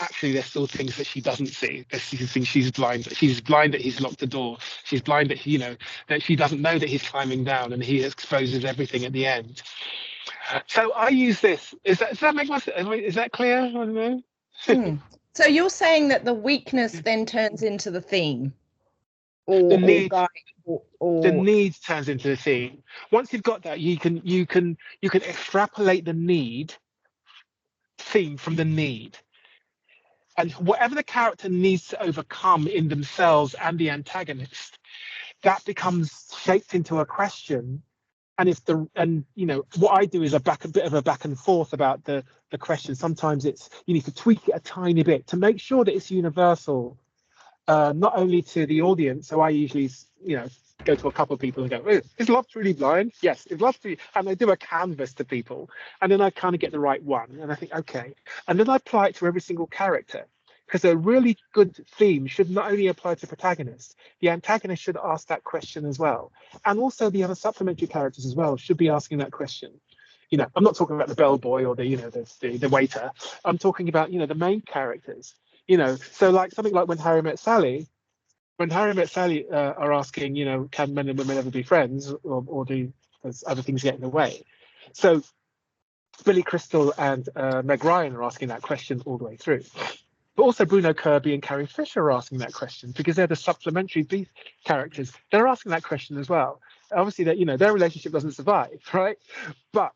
actually there's still things that she doesn't see. There's things she's blind. She's blind that he's locked the door. She's blind that that she doesn't know that he's climbing down, and he exposes everything at the end. So I use this. Does that make sense? Is that clear? I don't know. So you're saying that the weakness then turns into the theme, or the need. The need turns into the theme. Once you've got that, you can extrapolate the need theme from the need, and whatever the character needs to overcome in themselves and the antagonist, that becomes shaped into a question. And what I do is a bit of a back and forth about the question. Sometimes you need to tweak it a tiny bit to make sure that it's universal, not only to the audience. So I usually go to a couple of people and go, is love truly blind? Yes, is love truly, and I do a canvas to people, and then I kind of get the right one, and I think, okay, and then I apply it to every single character, because a really good theme should not only apply to protagonists, the antagonist should ask that question as well, and also the other supplementary characters as well should be asking that question. I'm not talking about the bellboy or the waiter. I'm talking about the main characters. So like something like When Harry Met Sally. When Harry Met Sally are asking, can men and women ever be friends, or does other things get in the way? So Billy Crystal and Meg Ryan are asking that question all the way through. But also Bruno Kirby and Carrie Fisher are asking that question, because they're the supplementary beat characters. They're asking that question as well. Obviously, that their relationship doesn't survive, right? But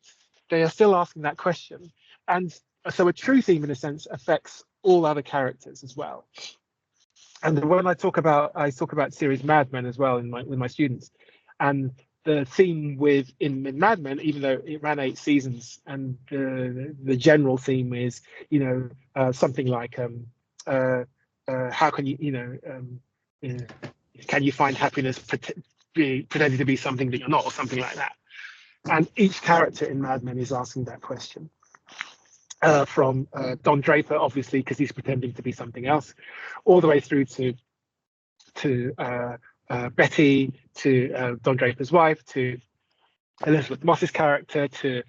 they are still asking that question. And so a true theme, in a sense, affects all other characters as well. And when I talk about series Mad Men as well with my students, and the theme in Mad Men, even though it ran 8 seasons, and the general theme is something like how can can you find happiness pretending to be something that you're not, or something like that. And each character in Mad Men is asking that question. From Don Draper, obviously, because he's pretending to be something else, all the way through to Betty, to Don Draper's wife, to Elizabeth Moss's character to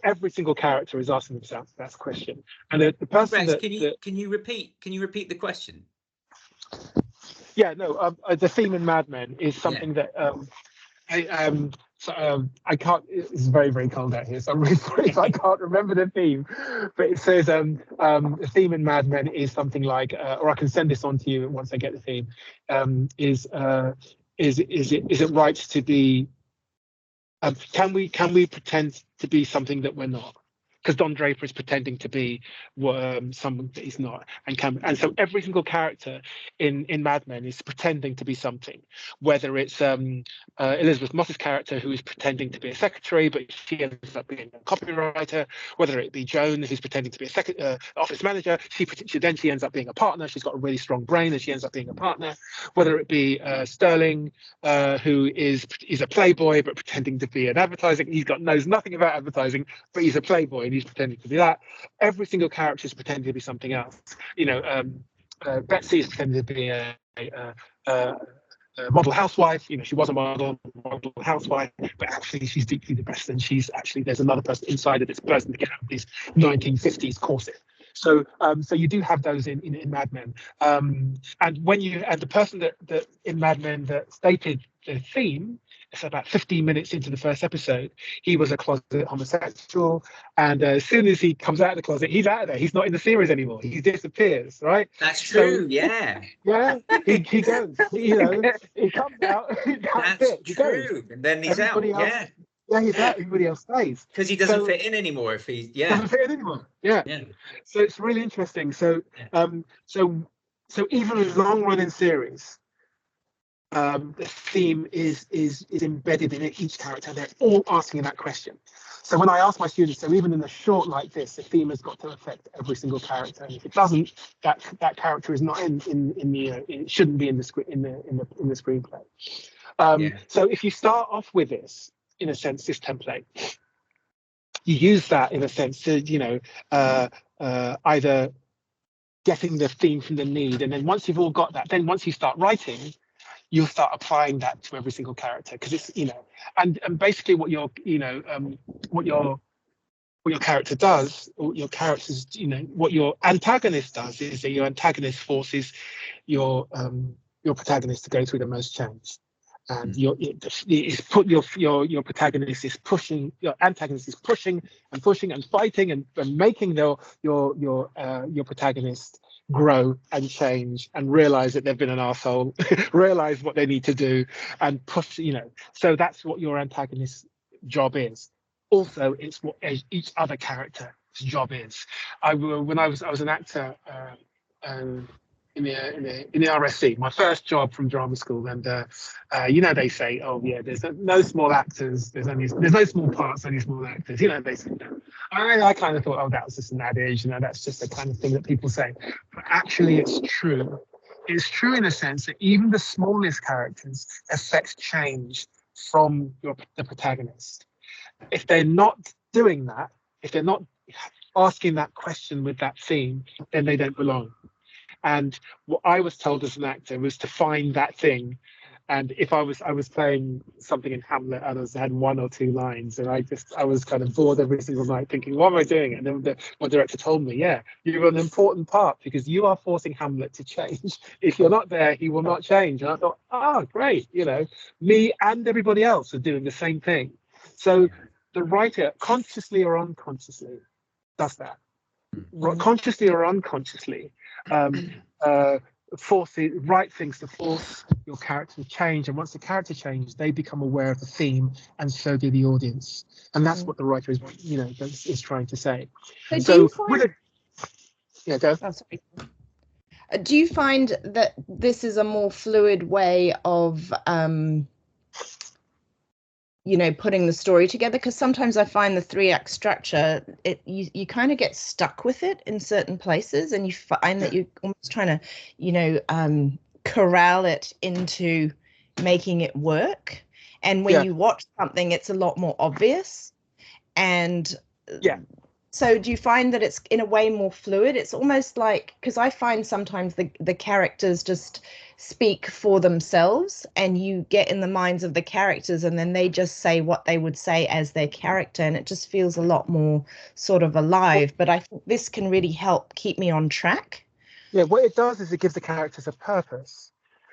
every single character is asking themselves that question. And the person Rex, that can you repeat the question? Yeah, no, the theme in Mad Men is something that I can't. It's very, very cold out here, so I'm really sorry if I can't remember the theme. But it says the theme in Mad Men is something like, or I can send this on to you once I get the theme. Is it right to be? Can we pretend to be something that we're not? Because Don Draper is pretending to be someone that he's not, and so every single character in Mad Men is pretending to be something. Whether it's Elizabeth Moss's character, who is pretending to be a secretary, but she ends up being a copywriter. Whether it be Joan, who's pretending to be a office manager, she ends up being a partner. She's got a really strong brain, and she ends up being a partner. Whether it be Sterling, who is a playboy but pretending to be an advertising. Knows nothing about advertising, but he's a playboy and he's pretending to be that. Every single character is pretending to be something else. Betsy is pretending to be a model housewife. She was a model housewife, but actually she's deeply depressed, and there's another person inside of this person to get out of this 1950s corset. So you do have those in Mad Men, and the person that in Mad Men that stated the theme, it's about 15 minutes into the first episode, he was a closet homosexual, and as soon as he comes out of the closet, he's out of there. He's not in the series anymore. He disappears, right? That's true. Yeah. He goes. He comes out. That's true. And then he's out. Yeah. Yeah, he's out. Everybody else stays because he doesn't fit in anymore. If he doesn't fit in anymore. Yeah. So it's really interesting. So even a long-running series, the theme is embedded in each character. They're all asking that question. So when I ask my students, so even in a short like this, the theme has got to affect every single character. And if it doesn't, that character is not in the it shouldn't be in the screenplay. So if you start off with this, in a sense, this template, you use that in a sense to either getting the theme from the need, and then once you've all got that, then once you start writing, you'll start applying that to every single character, because it's and basically what your character does, or your characters, what your antagonist does is that your antagonist forces your protagonist to go through the most change. And your protagonist is pushing, your antagonist is pushing and pushing and fighting and making your protagonist grow and change and realize that they've been an arsehole, realize what they need to do and push, so that's what your antagonist's job is. Also, it's what each other character's job is. When I was an actor in the RSC, my first job from drama school, and they say, oh yeah, there's no small actors, there's no small parts, only small actors. They say no. I kind of thought, oh, that was just an adage, that's just the kind of thing that people say. But actually, it's true. It's true in a sense that even the smallest characters affect change from the protagonist. If they're not doing that, if they're not asking that question with that theme, then they don't belong. And what I was told as an actor was to find that thing. And if I was playing something in Hamlet and I had one or two lines, and I was kind of bored every single night thinking, what am I doing? And then my director told me, yeah, you're an important part because you are forcing Hamlet to change. If you're not there, he will not change. And I thought, oh, great. Me and everybody else are doing the same thing. So the writer, consciously or unconsciously, does that. Consciously or unconsciously, write things to force your character to change, and once the character changes, they become aware of the theme, and so do the audience, and that's what the writer is trying to say. Go. Do you find that this is a more fluid way of putting the story together? Because sometimes I find the 3-act structure, you kind of get stuck with it in certain places, and you find that you're almost trying to, corral it into making it work. And when you watch something, it's a lot more obvious. And So do you find that it's in a way more fluid? It's almost like, because I find sometimes the characters just speak for themselves, and you get in the minds of the characters, and then they just say what they would say as their character, and it just feels a lot more sort of alive. But I think this can really help keep me on track. Yeah, what it does is it gives the characters a purpose.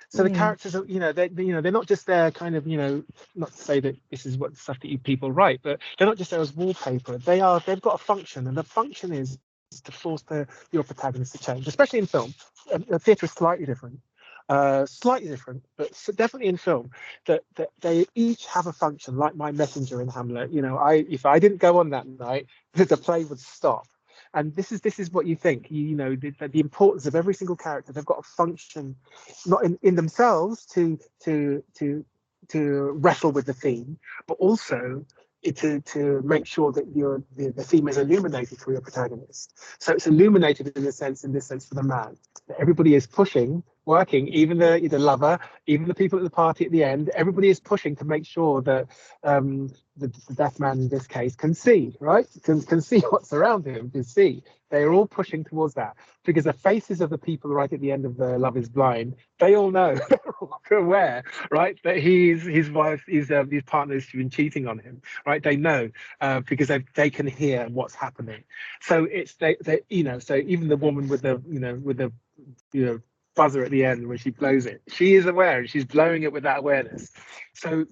So the characters are, they're not just there kind of, not to say that this is what stuff that you people write, but they're not just there as wallpaper. They've got a function, and the function is to force your protagonist to change, especially in film. Theatre is slightly different, but definitely in film, that they each have a function, like my messenger in Hamlet. If I didn't go on that night, the play would stop. And this is what you think. The importance of every single character. They've got a function, not in themselves to wrestle with the theme, but also to make sure that the theme is illuminated for your protagonist. So it's illuminated in this sense for the man. That everybody is pushing, working, even the lover, even the people at the party at the end. Everybody is pushing to make sure that the deaf man in this case can see, right? Can see what's around him, can see. They're all pushing towards that, because the faces of the people right at the end of the Love Is Blind, they all know, they're all aware, right, that his wife, his partner has been cheating on him, right? They know because they can hear what's happening. So it's so even the woman with the buzzer at the end when she blows it, she is aware, and she's blowing it with that awareness. So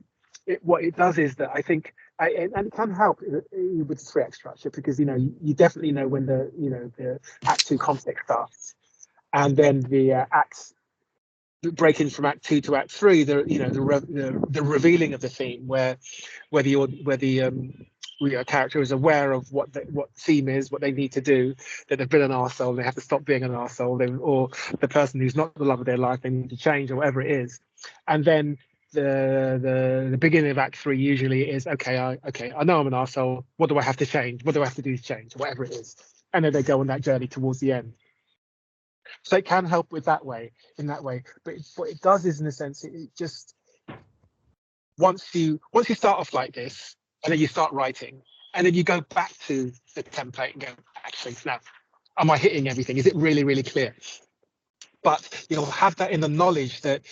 what it does is that I think, and it can help with 3-act structure, because you definitely know when the Act 2 conflict starts, and then the acts breaking from Act 2 to Act 3, the revealing of the theme, where the character is aware of what theme is, what they need to do, that they've been an arsehole, they have to stop being an arsehole, or the person who's not the love of their life, they need to change, or whatever it is. And then the beginning of Act 3 usually is, okay, I know I'm an arsehole, what do I have to change? What do I have to do to change? Whatever it is. And then they go on that journey towards the end. So it can help with in that way. But what it does is, in a sense, it just, once you start off like this, and then you start writing, and then you go back to the template and go, actually, now, am I hitting everything? Is it really, really clear? But you'll have that in the knowledge that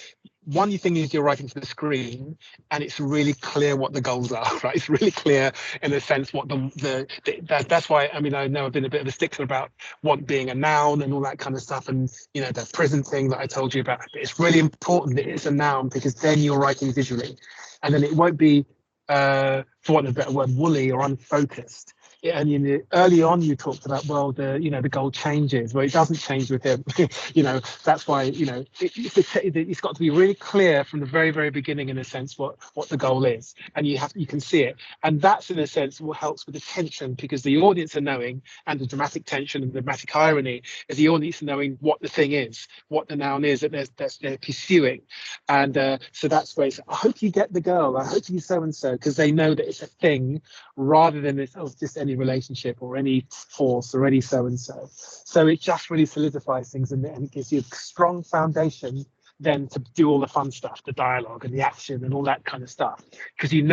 one thing is you're writing for the screen, and it's really clear what the goals are, right? It's really clear in a sense what that's why, I know I've been a bit of a stickler about want being a noun and all that kind of stuff, and the prison thing that I told you about. But it's really important that it's a noun, because then you're writing visually, and then it won't be, for want of a better word, woolly or unfocused. Yeah, and early on you talked about, well, the goal changes. Well, it doesn't change with him. That's why it's got to be really clear from the very, very beginning, in a sense, what the goal is, and you can see it, and that's, in a sense, what helps with the tension, because the audience are knowing, and the dramatic tension and the dramatic irony is the audience knowing what the thing is, what the noun is that they're pursuing, and so that's where it's, I hope you get the girl, I hope you so and so, because they know that it's a thing, rather than it's just any relationship or any force or any so and so. So it just really solidifies things, and it gives you a strong foundation then to do all the fun stuff, the dialogue and the action and all that kind of stuff, because in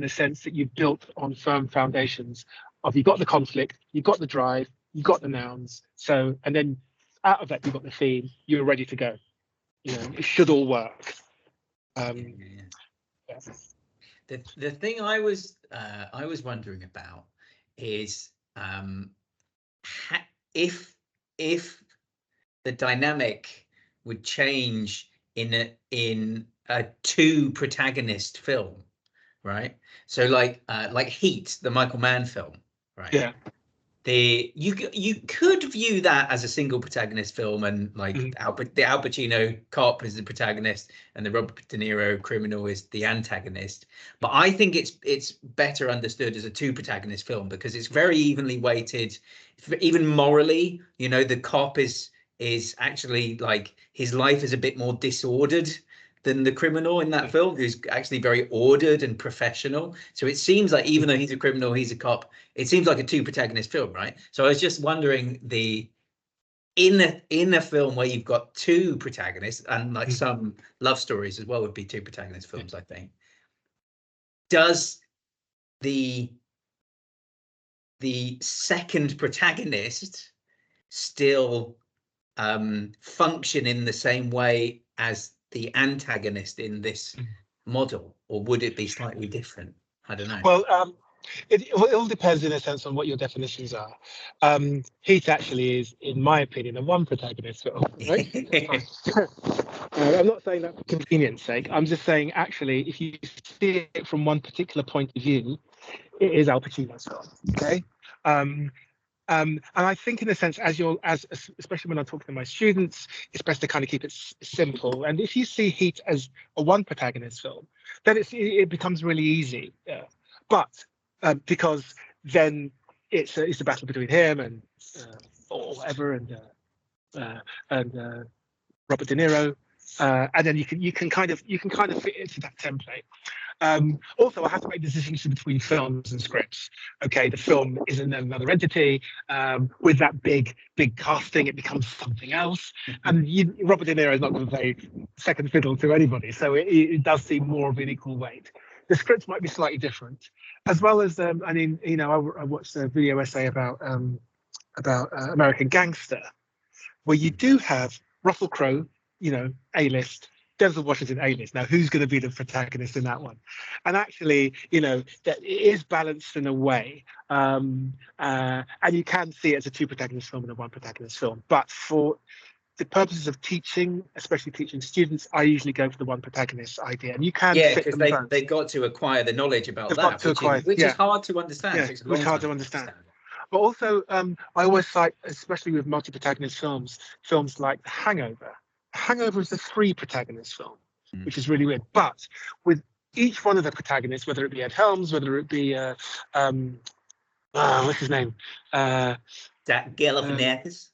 a sense, that you've built on firm foundations of, you've got the conflict, you've got the drive, you've got the nouns, so, and then out of that you've got the theme, you're ready to go. It should all work. Yeah. The thing I was wondering about is if the dynamic would change in a 2 protagonist film, right? So like Heat, the Michael Mann film, right? Yeah. You could view that as a single protagonist film, and like the Al Pacino cop is the protagonist and the Robert De Niro criminal is the antagonist. But I think it's better understood as a 2 protagonist film, because it's very evenly weighted, even morally. The cop is actually, like, his life is a bit more disordered than the criminal in that film, who's actually very ordered and professional. So it seems like, even though he's a criminal, he's a cop, it seems like a 2 protagonist film, right? So I was just wondering, in a film where you've got 2 protagonists, and like some love stories as well would be 2 protagonist films, I think, does the the second protagonist still function in the same way as the antagonist in this model, or would it be slightly different? I don't know. Well, it all depends in a sense on what your definitions are. Heat actually is, in my opinion, a one protagonist film, right? I'm not saying that for convenience sake. I'm just saying, actually, if you see it from one particular point of view, it is Al Pacino's film. Okay. And I think, in a sense, especially when I'm talking to my students, it's best to kind of keep it simple. And if you see Heat as a one protagonist film, then it becomes really easy. But because then it's a battle between him and or whatever, and Robert De Niro, and then you can kind of fit into that template. Also, I have to make the distinction between films and scripts. Okay, the film is another entity. With that big casting, it becomes something else. And Robert De Niro is not going to play second fiddle to anybody, so it does seem more of an equal weight. The scripts might be slightly different, as well as I mean, I watched a video essay about American Gangster, where you do have Russell Crowe, A-list, Denzel Washington, A-list. Now, who's going to be the protagonist in that one? And actually, that it is balanced in a way, and you can see it as a two protagonist film and a one protagonist film. But for the purposes of teaching, especially teaching students, I usually go for the one protagonist idea. And you can because they've got to acquire the knowledge about that, which is hard to understand. Yeah, it's hard to understand. But also, I always cite, especially with multi-protagonist films like The Hangover. Hangover is a three protagonist film, which is really weird. But with each one of the protagonists, whether it be Ed Helms, whether it be what's his name, Galifianakis,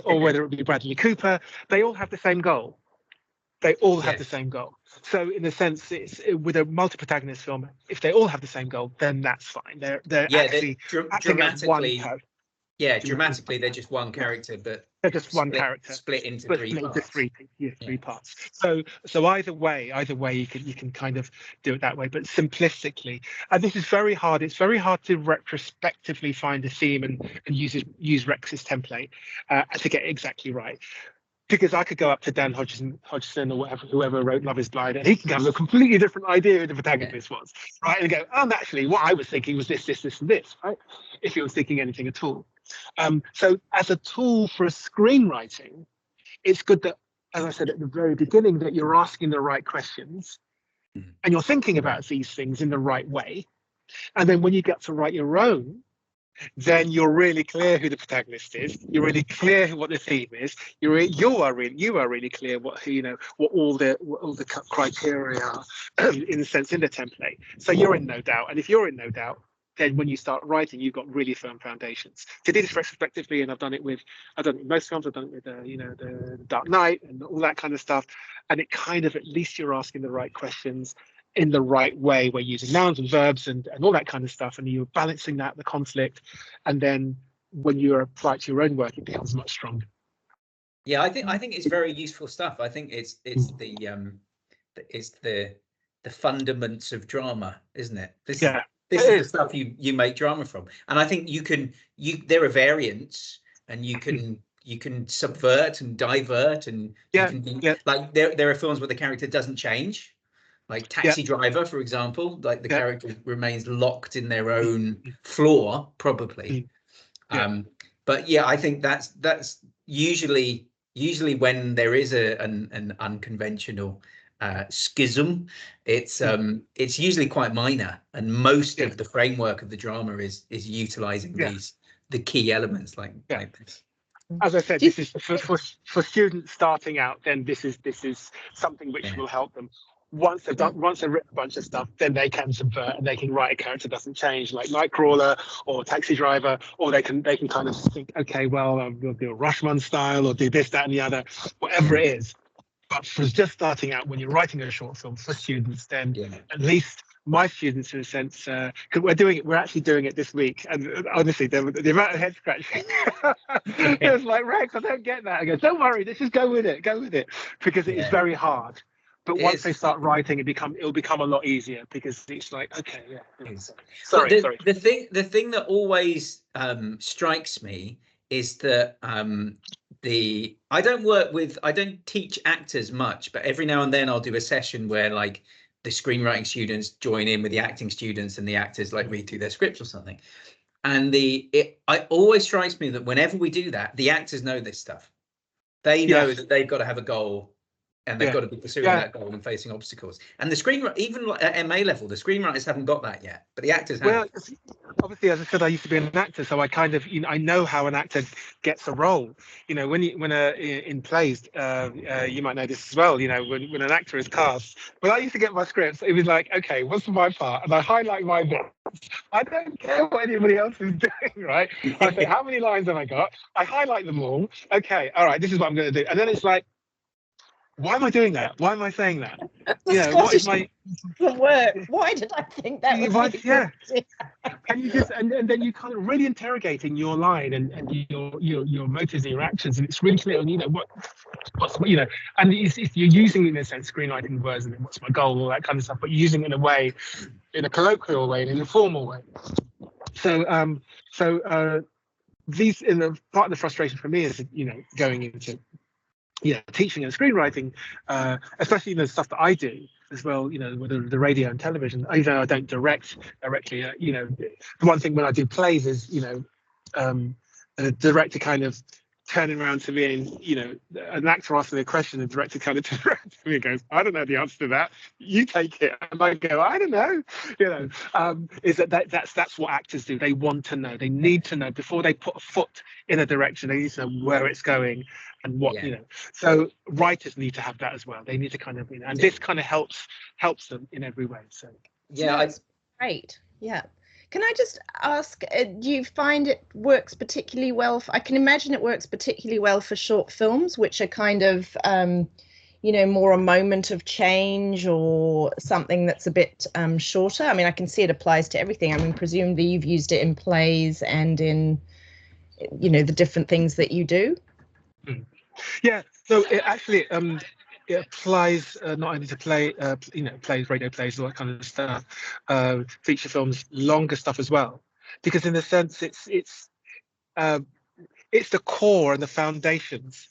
or whether it be Bradley Cooper, they all have the same goal. They all have the same goal. So in a sense, it's with a multi-protagonist film, if they all have the same goal, then that's fine. They're actually dramatically. Dramatically, they're just one character, but they're just one character split into three parts. So either way, you can kind of do it that way. But simplistically, and this is very hard. It's very hard to retrospectively find a theme and use Rex's template to get it exactly right. Because I could go up to Dan Hodgson or whoever wrote Love Is Blind, and he can have a completely different idea who the protagonist was, right? And go, actually, what I was thinking was this, and this, right? If he was thinking anything at all. So as a tool for screenwriting, it's good that, as I said at the very beginning, that you're asking the right questions and you're thinking about these things in the right way. And then when you get to write your own, then you're really clear who the protagonist is. You're really clear what the theme is. You are really clear what all the criteria are in the template. So you're in no doubt. And if you're in no doubt, then when you start writing, you've got really firm foundations. To do this retrospectively, and I've done it with most films. I've done it with the Dark Knight and all that kind of stuff. And it kind of, at least you're asking the right questions in the right way. We're using nouns and verbs and all that kind of stuff, and you're balancing that, the conflict, and then when you apply it to your own work, it becomes much stronger. I think it's very useful stuff. I think it's the fundaments of drama, isn't it? This is the stuff you make drama from. And I think there are variants, and you can subvert and divert, and like there are films where the character doesn't change. Like Taxi Driver, for example, like the character remains locked in their own flaw, probably. But I think that's usually when there is an unconventional schism, it's usually quite minor, and most of the framework of the drama is utilizing the key elements like this. As I said, this is for students starting out. Then this is something which will help them. Once they've written a bunch of stuff, then they can subvert and they can write a character that doesn't change, like Nightcrawler or Taxi Driver, or they can kind of think, okay, well, we'll do a Rashomon style or do this, that, and the other, whatever it is. But for just starting out, when you're writing a short film for students, then at least my students, in a sense, because we're actually doing it this week, and honestly, the amount of head scratching, it was like, Rex, I don't get that. I go, don't worry, let's just go with it, because it is very hard. But It once is. they start writing, it'll become a lot easier, because it's like, okay, yeah. But Sorry. the thing that always strikes me is that I don't teach actors much, but every now and then I'll do a session where like the screenwriting students join in with the acting students, and the actors like read through their scripts or something. And it always strikes me that whenever we do that, the actors know this stuff. They know that they've got to have a goal, and they've got to be pursuing that goal and facing obstacles. And the screenwriter, even at MA level, the screenwriters haven't got that yet, but the actors have. Well, obviously, as I said, I used to be an actor, so I kind of, I know how an actor gets a role. When in plays, you might know this as well. When an actor is cast, when I used to get my scripts, it was like, okay, what's my part? And I highlight my bits. I don't care what anybody else is doing, right? I say, how many lines have I got? I highlight them all. Okay, all right, this is what I'm going to do. And then it's like, why am I doing that? Why am I saying that? What is my work? Why did I think that was? And you just and then you kind of really interrogating your line and your motives and your actions, and it's really clear. What's and it's you're using in a sense screenwriting words, and what's my goal, all that kind of stuff, but you're using it in a way, in a colloquial way, in an informal way. So these part of the frustration for me is going into teaching and screenwriting, especially stuff that I do as well, with the radio and television. Even though I don't direct directly, the one thing when I do plays is, a director kind of turning around to me and, an actor asking me a question, the director kind of turns around to me and goes, I don't know the answer to that. You take it. And I go, I don't know. Is that's what actors do. They want to know. They need to know before they put a foot in a direction. They need to know where it's going and what, So writers need to have that as well. They need to kind of, and this kind of helps them in every way. So that's great. Yeah. Can I just ask, do you find it works particularly well? I can imagine it works particularly well for short films, which are kind of, more a moment of change or something that's a bit shorter. I mean, I can see it applies to everything. I mean, presumably you've used it in plays and in, the different things that you do. Yeah, so it actually it applies not only to plays, radio plays, all that kind of stuff, feature films, longer stuff as well, because in a sense it's the core and the foundations.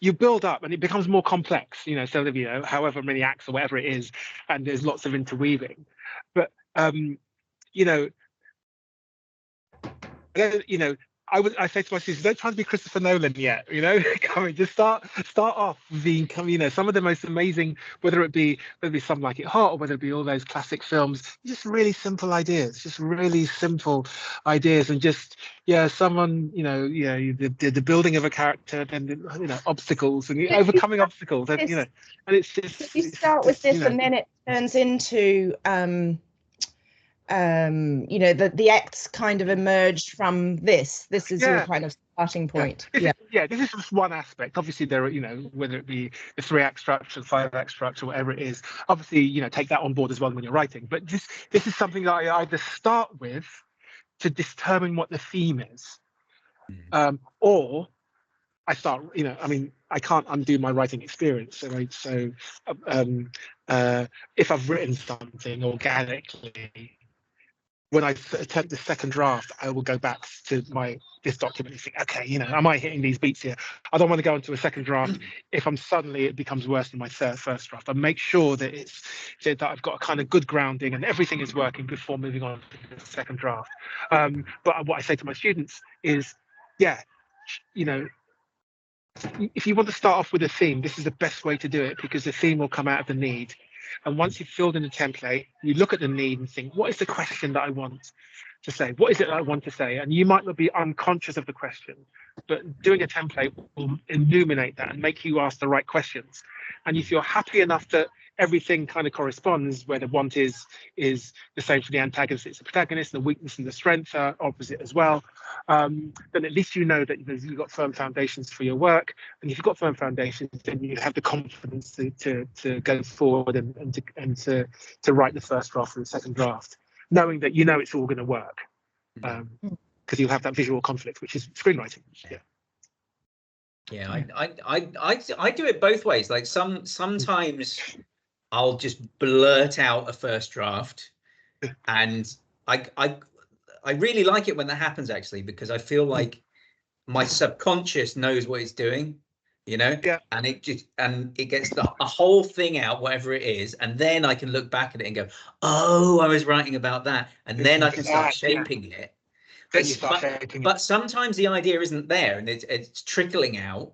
You build up and it becomes more complex, so however many acts or whatever it is, and there's lots of interweaving, but I say to my students, don't try to be Christopher Nolan yet, just start off being, some of the most amazing, whether it be Some Like It Hot or whether it be all those classic films, just really simple ideas, and just, someone, the building of a character, then, obstacles and overcoming obstacles, and, and it's just. You start with this and then it turns into, the acts kind of emerged from this is your kind of starting point. This is just one aspect. Obviously there are, whether it be the 3-act structure, 5-act structure, whatever it is, obviously, take that on board as well when you're writing, but this is something that I either start with to determine what the theme is, or I start, I can't undo my writing experience, so if I've written something organically, when I attempt the second draft, I will go back to this document and think, okay, am I hitting these beats here? I don't want to go into a second draft if it becomes worse than my first draft. I make sure that that I've got a kind of good grounding and everything is working before moving on to the second draft. But what I say to my students is, if you want to start off with a theme, this is the best way to do it, because the theme will come out of the need. And once you've filled in the template, you look at the need and think, what is the question that I want to say? What is it that I want to say? And you might not be unconscious of the question, but doing a template will illuminate that and make you ask the right questions. And if you're happy enough that everything kind of corresponds, where the want is the same for the antagonist, it's the protagonist, and the weakness and the strength are opposite as well, then at least you know that you've got firm foundations for your work. And if you've got firm foundations, then you have the confidence to go forward and to write the first draft or the second draft, knowing that it's all going to work, because you'll have that visual conflict, which is screenwriting. I do it both ways. Like sometimes I'll just blurt out a first draft, and I really like it when that happens, actually, because I feel like my subconscious knows what it's doing, Yeah. and it gets a whole thing out, whatever it is, and then I can look back at it and go, oh, I was writing about that, and then I can start shaping it. But sometimes the idea isn't there, and it's trickling out,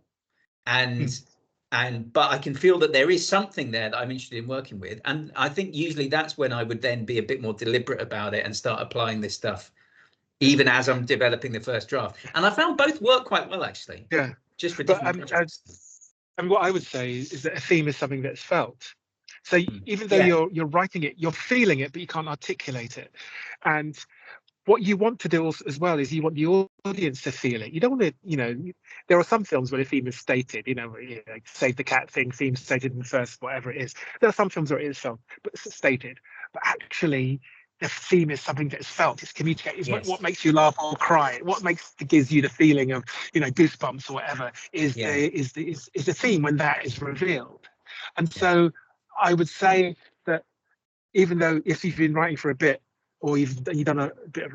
but I can feel that there is something there that I'm interested in working with, and I think usually that's when I would then be a bit more deliberate about it and start applying this stuff, even as I'm developing the first draft. And I found both work quite well, actually. Yeah. Just for different projects. And what I would say is that a theme is something that's felt. So even though you're writing it, you're feeling it, but you can't articulate it. And what you want to do as well is you want the audience to feel it. You don't want to, there are some films where the theme is stated, like Save the Cat theme stated in the first, whatever it is. There are some films where it is felt, but it's stated. But actually, the theme is something that is felt. It's communicated. It's what makes you laugh or cry. What gives you the feeling of, goosebumps or whatever is the theme when that is revealed. And so I would say that even though if you've been writing for a bit, or you've done a bit of,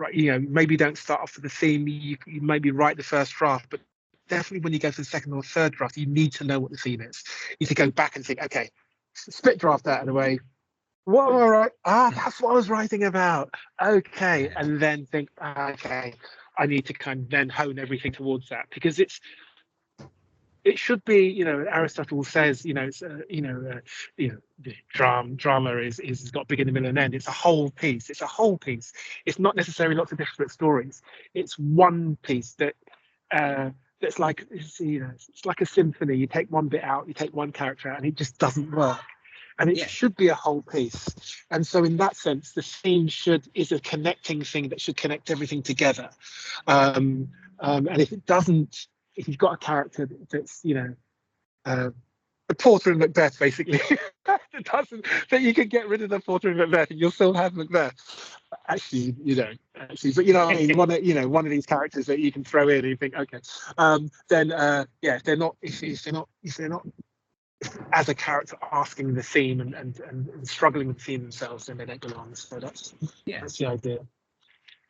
maybe don't start off with the theme, you maybe write the first draft, but definitely when you go to the second or third draft, you need to know what the theme is. You need to go back and think, okay, split draft that in a way. What am I right? That's what I was writing about. Okay, and then think, okay, I need to kind of then hone everything towards that, because it should be, Aristotle says, it's drama is got beginning, middle, and end. It's a whole piece. It's a whole piece. It's not necessarily lots of different stories. It's one piece that's like, it's like a symphony. You take one bit out, you take one character out, and it just doesn't work. And it should be a whole piece. And so in that sense, the theme is a connecting thing that should connect everything together. And if it doesn't, if you've got a character that's, the Porter and Macbeth, basically, that you can get rid of the Porter and Macbeth and you'll still have Macbeth. Actually, you don't. Actually, but what I mean, one of these characters that you can throw in and you think, okay, then if they're not as a character asking the theme and struggling with the theme themselves, then they don't belong. So that's the idea.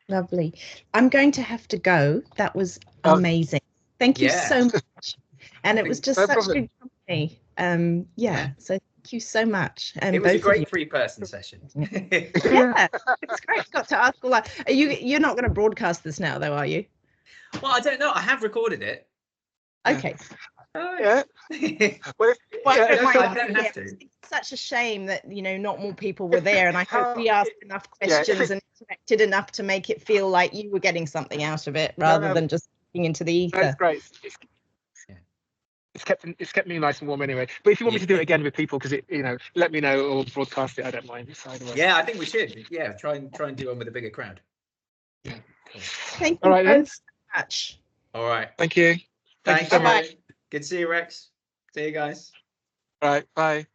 Lovely. I'm going to have to go. That was amazing. Thank you so much. And it was just such good company. So thank you so much. And it was a great 3-person session. It's great. Got to ask all that. You're not going to broadcast this now, though, are you? Well, I don't know. I have recorded it. Okay. Well, I don't have to. It's such a shame that not more people were there, and I hope we asked enough questions and interacted enough to make it feel like you were getting something out of it rather than just looking into the ether. That's great. It's kept me nice and warm anyway. But if you want me to do it again with people, because let me know or broadcast it. I don't mind. Yeah, I think we should. Yeah, try and do one with a bigger crowd. Yeah. Cool. Thank you both so much. All right. Thank you. Thanks so much. Good to see you, Rex. See you guys. All right. Bye.